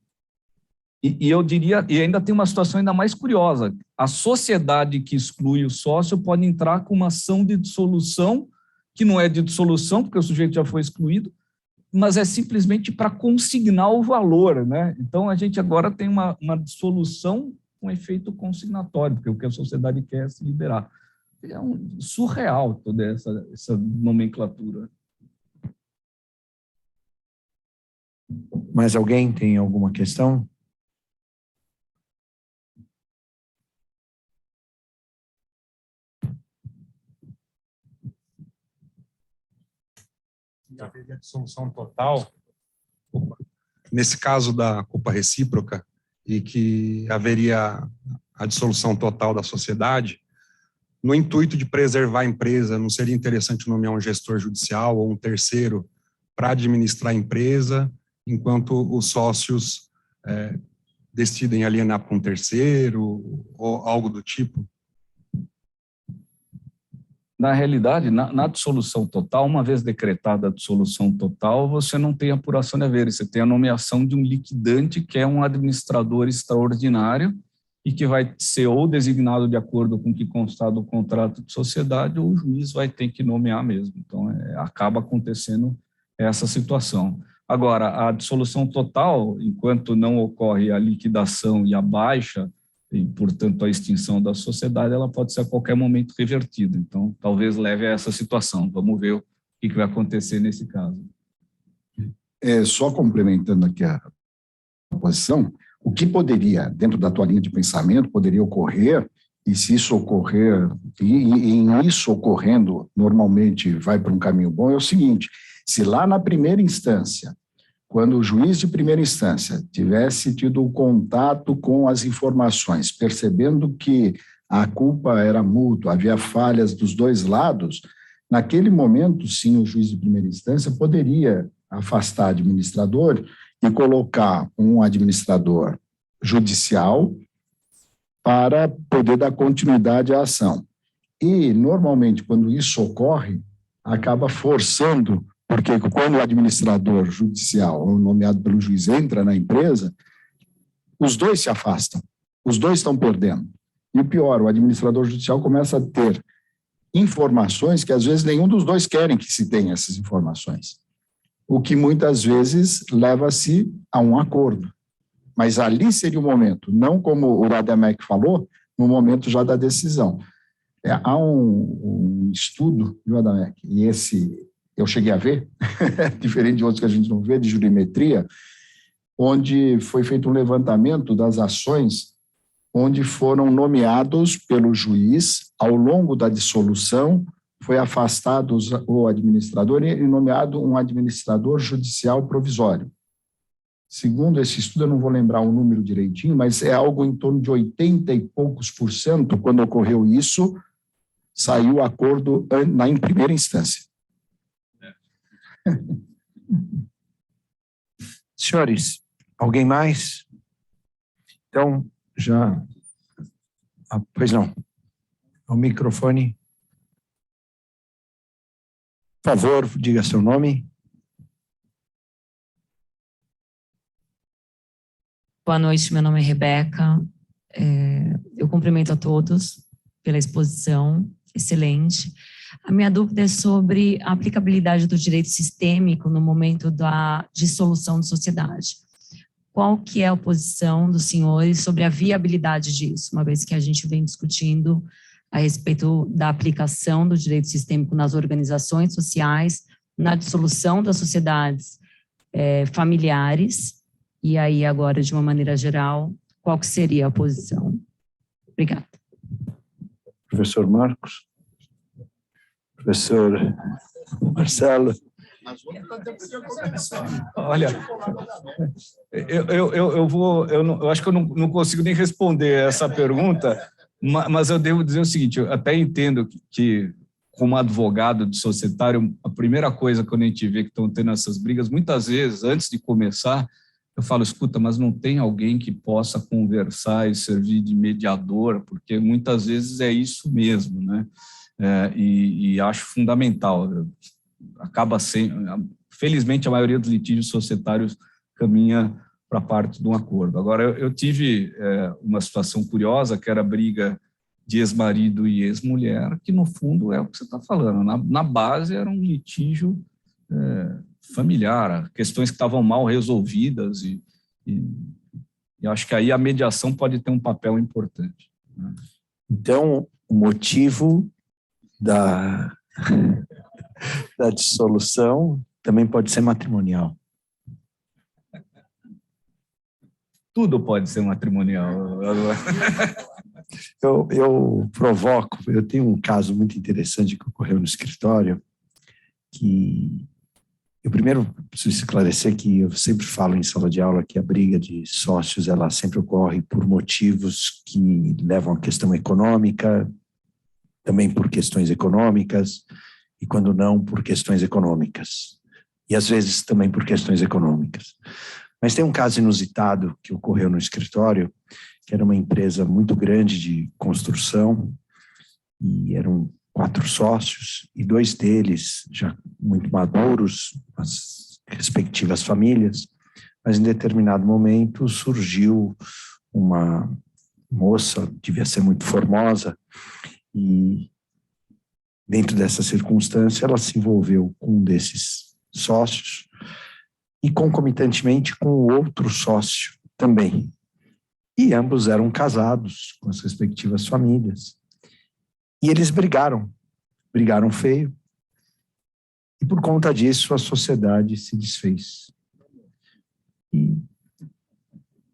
E eu diria, e ainda tem uma situação ainda mais curiosa, a sociedade que exclui o sócio pode entrar com uma ação de dissolução, que não é de dissolução, porque o sujeito já foi excluído, mas é simplesmente para consignar o valor, né? Então, a gente agora tem uma dissolução com efeito consignatório, porque o que a sociedade quer é se liberar. É surreal toda essa nomenclatura. Mais alguém tem alguma questão? Haveria dissolução total, nesse caso da culpa recíproca, e que haveria a dissolução total da sociedade, no intuito de preservar a empresa, não seria interessante nomear um gestor judicial ou um terceiro para administrar a empresa, enquanto os sócios decidem alienar para um terceiro ou algo do tipo? Na realidade, na dissolução total, uma vez decretada a dissolução total, você não tem apuração de haveres, você tem a nomeação de um liquidante, que é um administrador extraordinário, e que vai ser ou designado de acordo com o que constar do contrato de sociedade, ou o juiz vai ter que nomear mesmo. Então, acaba acontecendo essa situação. Agora, a dissolução total, enquanto não ocorre a liquidação e a baixa, e, portanto, a extinção da sociedade, ela pode ser a qualquer momento revertida. Então, talvez leve a essa situação. Vamos ver o que vai acontecer nesse caso. Só complementando aqui a posição, o que poderia, dentro da tua linha de pensamento, poderia ocorrer, e se isso ocorrer, e em isso ocorrendo, normalmente vai para um caminho bom, é o seguinte: se lá na primeira instância, quando o juiz de primeira instância tivesse tido o contato com as informações, percebendo que a culpa era mútua, havia falhas dos dois lados, naquele momento, sim, o juiz de primeira instância poderia afastar o administrador e colocar um administrador judicial para poder dar continuidade à ação. E, normalmente, quando isso ocorre, acaba forçando, porque quando o administrador judicial, ou nomeado pelo juiz, entra na empresa, os dois se afastam, os dois estão perdendo. E o pior, o administrador judicial começa a ter informações que, às vezes, nenhum dos dois querem que se tenha essas informações, o que muitas vezes leva-se a um acordo. Mas ali seria o momento, não como o Rademacher falou, no momento já da decisão. Há um estudo do Rademacher, e esse eu cheguei a ver, diferente de outros que a gente não vê, de jurimetria, onde foi feito um levantamento das ações onde foram nomeados pelo juiz, ao longo da dissolução, foi afastado o administrador e nomeado um administrador judicial provisório. Segundo esse estudo, eu não vou lembrar o número direitinho, mas é algo em torno de 80 e poucos %, quando ocorreu isso, saiu o acordo em primeira instância. Senhores, alguém mais? Então, já... pois não. O microfone. Por favor, diga seu nome. Boa noite, meu nome é Rebeca. Eu cumprimento a todos pela exposição, excelente. A minha dúvida é sobre a aplicabilidade do direito sistêmico no momento da dissolução de sociedade. Qual que é a posição dos senhores sobre a viabilidade disso, uma vez que a gente vem discutindo a respeito da aplicação do direito sistêmico nas organizações sociais, na dissolução das sociedades familiares, e aí agora, de uma maneira geral, qual que seria a posição? Obrigada. Professor Marcos. Professor Marcelo. Olha, eu acho que eu não consigo nem responder essa pergunta, mas eu devo dizer o seguinte: eu até entendo que como advogado de societário, a primeira coisa quando a gente vê que estão tendo essas brigas, muitas vezes, antes de começar, eu falo, escuta, mas não tem alguém que possa conversar e servir de mediador, porque muitas vezes é isso mesmo, né? E acho fundamental. Acaba sendo, felizmente, a maioria dos litígios societários caminha para parte de um acordo. Agora, eu tive uma situação curiosa, que era a briga de ex-marido e ex-mulher, que, no fundo, é o que você está falando. Na base, era um litígio familiar, questões que estavam mal resolvidas, e acho que aí a mediação pode ter um papel importante, né? Então, o motivo da dissolução também pode ser matrimonial. Tudo pode ser matrimonial. Eu provoco, eu tenho um caso muito interessante que ocorreu no escritório, que eu primeiro preciso esclarecer que eu sempre falo em sala de aula que a briga de sócios ela sempre ocorre por motivos que levam à questão econômica, também por questões econômicas, e quando não, por questões econômicas. E às vezes também por questões econômicas. Mas tem um caso inusitado que ocorreu no escritório, que era uma empresa muito grande de construção, e eram 4 sócios, e 2 deles já muito maduros, as respectivas famílias, mas em determinado momento surgiu uma moça, devia ser muito formosa, e dentro dessa circunstância ela se envolveu com um desses sócios e concomitantemente com o outro sócio também. E ambos eram casados com as respectivas famílias. E eles brigaram feio. E por conta disso a sociedade se desfez. E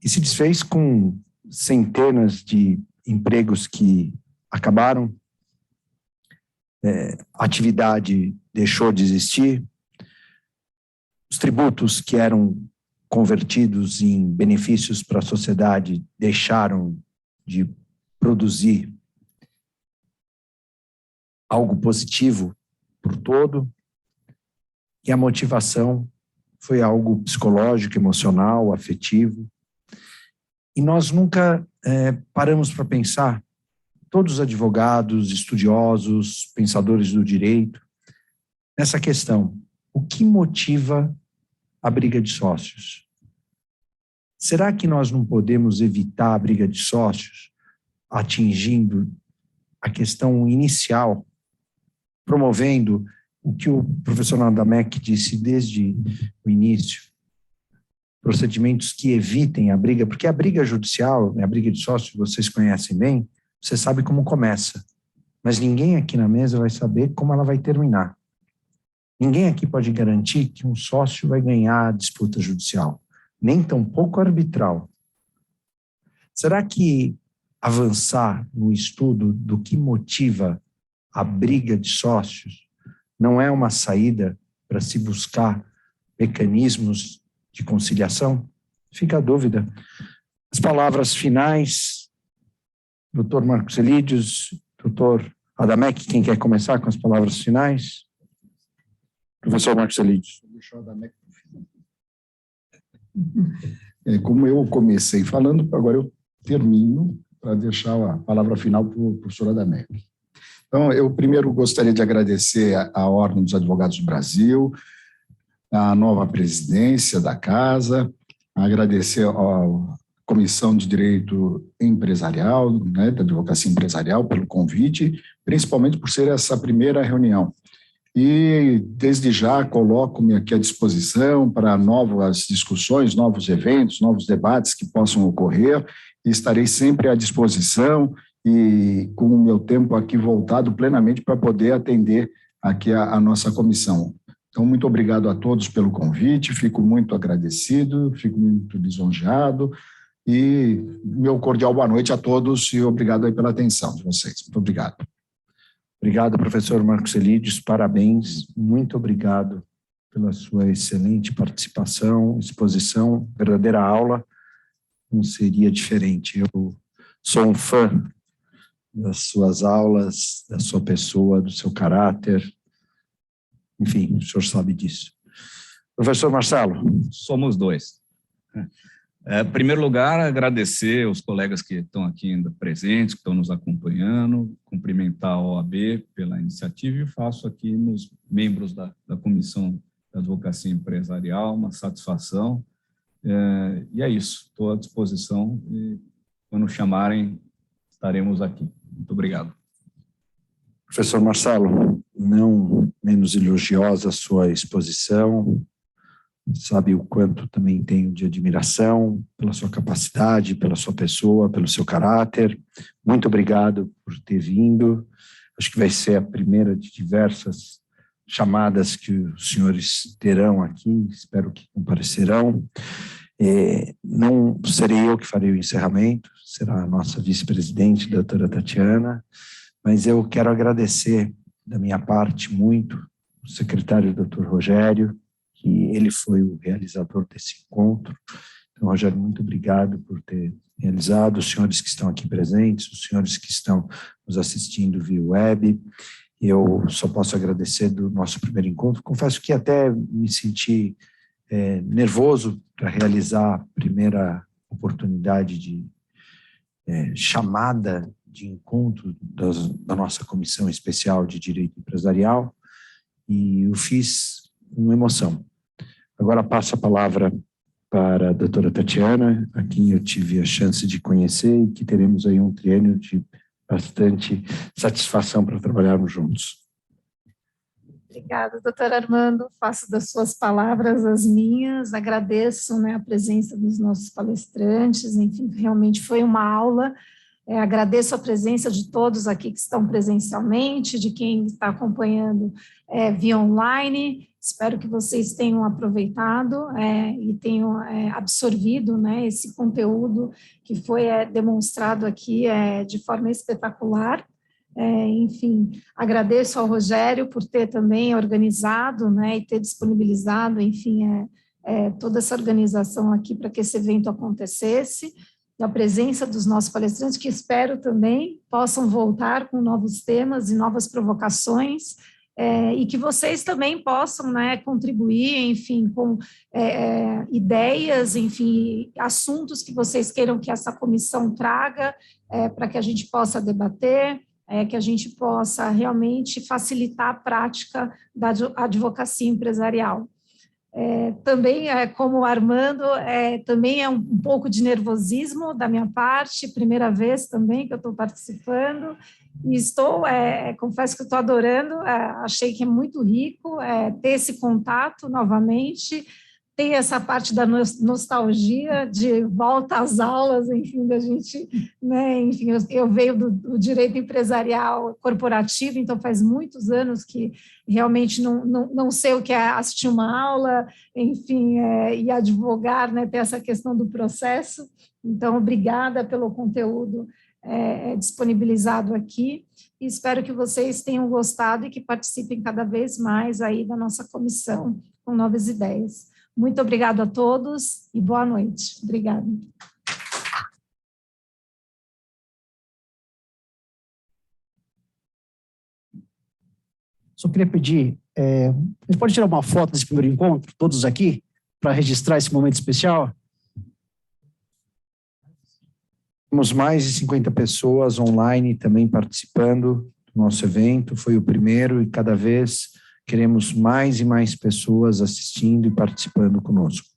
se desfez com centenas de empregos que acabaram, a atividade deixou de existir, os tributos que eram convertidos em benefícios para a sociedade deixaram de produzir algo positivo por todo, e a motivação foi algo psicológico, emocional, afetivo. E nós nunca paramos para pensar, todos os advogados, estudiosos, pensadores do direito, nessa questão: o que motiva a briga de sócios? Será que nós não podemos evitar a briga de sócios atingindo a questão inicial, promovendo o que o professor Adamec disse desde o início, procedimentos que evitem a briga, porque a briga judicial, a briga de sócios, vocês conhecem bem, você sabe como começa, mas ninguém aqui na mesa vai saber como ela vai terminar. Ninguém aqui pode garantir que um sócio vai ganhar a disputa judicial, nem tampouco arbitral. Será que avançar no estudo do que motiva a briga de sócios não é uma saída para se buscar mecanismos de conciliação? Fica a dúvida. As palavras finais, doutor Marcos Elídios, doutor Adamec, quem quer começar com as palavras finais? Professor Marcos Elídios. Como eu comecei falando, agora eu termino para deixar a palavra final para o professor Adamec. Então, eu primeiro gostaria de agradecer à Ordem dos Advogados do Brasil, à nova presidência da Casa, agradecer à Comissão de Direito Empresarial, né, da Advocacia Empresarial, pelo convite, principalmente por ser essa primeira reunião. E, desde já, coloco-me aqui à disposição para novas discussões, novos eventos, novos debates que possam ocorrer, e estarei sempre à disposição e com o meu tempo aqui voltado plenamente para poder atender aqui a nossa comissão. Então, muito obrigado a todos pelo convite, fico muito agradecido, fico muito lisonjeado, e meu cordial boa noite a todos e obrigado aí pela atenção de vocês. Muito obrigado. Obrigado, professor Marcos Elídios, parabéns, muito obrigado pela sua excelente participação, exposição, verdadeira aula, não seria diferente. Eu sou um fã das suas aulas, da sua pessoa, do seu caráter, enfim, o senhor sabe disso. Professor Marcelo. Somos dois. Em primeiro lugar, agradecer os colegas que estão aqui ainda presentes, que estão nos acompanhando, cumprimentar a OAB pela iniciativa, e faço aqui nos membros da Comissão da Advocacia Empresarial uma satisfação E é isso, estou à disposição e quando chamarem, estaremos aqui. Muito obrigado. Professor Marcelo, não menos elogiosa a sua exposição, sabe o quanto também tenho de admiração pela sua capacidade, pela sua pessoa, pelo seu caráter. Muito obrigado por ter vindo. Acho que vai ser a primeira de diversas chamadas que os senhores terão aqui, espero que comparecerão. Não serei eu que farei o encerramento, será a nossa vice-presidente, doutora Tatiana, mas eu quero agradecer da minha parte muito o secretário doutor Rogério, que ele foi o realizador desse encontro. Então, Rogério, muito obrigado por ter realizado, os senhores que estão aqui presentes, os senhores que estão nos assistindo via web. Eu só posso agradecer do nosso primeiro encontro. Confesso que até me senti nervoso para realizar a primeira oportunidade de chamada de encontro da nossa Comissão Especial de Direito Empresarial, e o fiz com emoção. Agora passo a palavra para a doutora Tatiana, a quem eu tive a chance de conhecer e que teremos aí um triênio de bastante satisfação para trabalharmos juntos. Obrigada, doutor Armando. Faço das suas palavras as minhas. Agradeço, né, a presença dos nossos palestrantes. Enfim, realmente foi uma aula. Agradeço a presença de todos aqui que estão presencialmente, de quem está acompanhando via online. Espero que vocês tenham aproveitado e tenham absorvido, né, esse conteúdo que foi demonstrado aqui de forma espetacular. Enfim, agradeço ao Rogério por ter também organizado, né, e ter disponibilizado, enfim, toda essa organização aqui para que esse evento acontecesse, e a presença dos nossos palestrantes, que espero também possam voltar com novos temas e novas provocações, e que vocês também possam, né, contribuir, enfim, com ideias, enfim, assuntos que vocês queiram que essa comissão traga, para que a gente possa debater, que a gente possa realmente facilitar a prática da advocacia empresarial. Também, como o Armando, também é um pouco de nervosismo da minha parte, primeira vez também que eu estou participando, e confesso que estou adorando, achei que é muito rico ter esse contato novamente, tem essa parte da nostalgia de volta às aulas, enfim, da gente, né, enfim, eu venho do direito empresarial corporativo, então faz muitos anos que realmente não sei o que é assistir uma aula, enfim, e advogar, né, ter essa questão do processo. Então, obrigada pelo conteúdo disponibilizado aqui, e espero que vocês tenham gostado e que participem cada vez mais aí da nossa comissão com novas ideias. Muito obrigado a todos e boa noite. Obrigada. Só queria pedir, a gente pode tirar uma foto desse primeiro encontro, todos aqui, para registrar esse momento especial? Temos mais de 50 pessoas online também participando do nosso evento, foi o primeiro e cada vez queremos mais e mais pessoas assistindo e participando conosco.